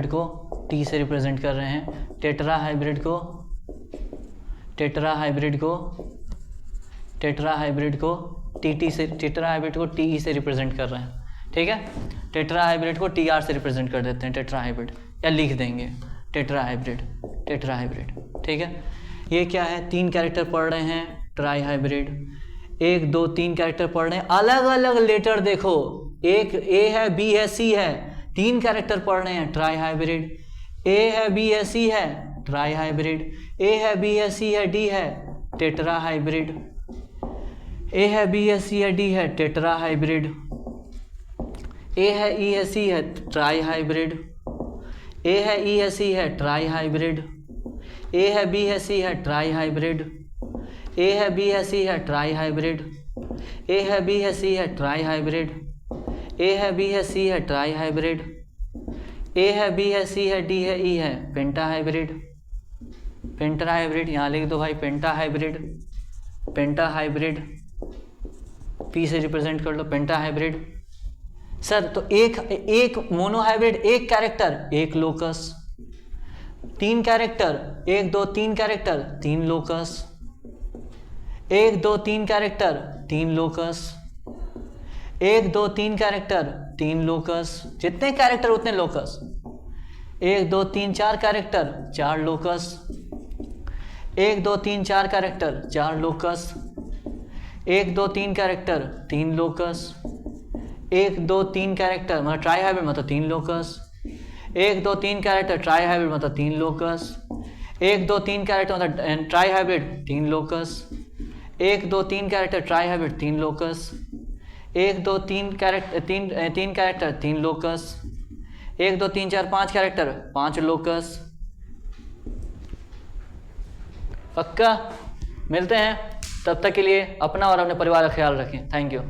को टी से रिप्रेजेंट कर रहे हैं। टेट्राहाइब्रिड को टी से रिप्रेजेंट कर रहे हैं। ठीक है, टेट्राहाइब्रिड को टी आर से रिप्रेजेंट कर देते हैं, टेट्राहाइब्रिड, या लिख देंगे टेट्राहाइब्रिड। ठीक है, ये क्या है? 3 कैरेक्टर पढ़ रहे हैं ट्राइहाइब्रिड। 1 2 3 कैरेक्टर पढ़ रहे हैं, अलग अलग लेटर देखो, एक ए है, बी है, सी है, 3 कैरेक्टर पढ़ रहे हैं ट्राइहाइब्रिड। ए है, बी है, सी है, ट्राई हाइब्रिड। ए है, बी है, सी है, डी है, टेट्रा हाइब्रिड। ए है, बी है, सी है, डी है, टेट्रा हाइब्रिड। ए है, ई है, सी है, ट्राई हाइब्रिड। ए है, ई है, सी है, ट्राई हाइब्रिड। ए है, बी है, सी है, ट्राई हाइब्रिड। ए है, बी है, सी है, ट्राई हाइब्रिड। ए है, बी है, सी है, ट्राई हाइब्रिड। ए है, बी है, सी है, ट्राई हाइब्रिड। ए है, बी है, सी है, डी है, ई है, पेंटा हाइब्रिड। पेंटा हाइब्रिड यहाँ लिख दो भाई, पेंटा हाइब्रिड। पेंटा हाइब्रिड पी से रिप्रेजेंट कर लो, पेंटा हाइब्रिड। सर तो एक मोनो हाइब्रिड, एक कैरेक्टर, एक locus. 3 character, 1 2 3 character, 3 locus. 1 2 3 character, 3 locus. 1 2 3 character, 3 locus. जितने कैरेक्टर उतने locus. 1 2 3 4 character, 4 locus. 1 2 3 4 character, 4 locus. 1 2 3 character, 3 locus. 1 2 3 character मतलब ट्राई हाइब्रिड मतलब 3 लोकस। 1 2 3 कैरेक्टर ट्राई हाइब्रिड मतलब 3 लोकस। 1 2 3 कैरेक्टर मतलब try hybrid 3 locus. 1 2 3 character try hybrid 3 locus. 1 2 3 character 3 character 3 locus. 1 2 3 4 5 character 5 locus. पक्का? मिलते हैं, तब तक के लिए अपना और अपने परिवार का ख्याल रखें। Thank you.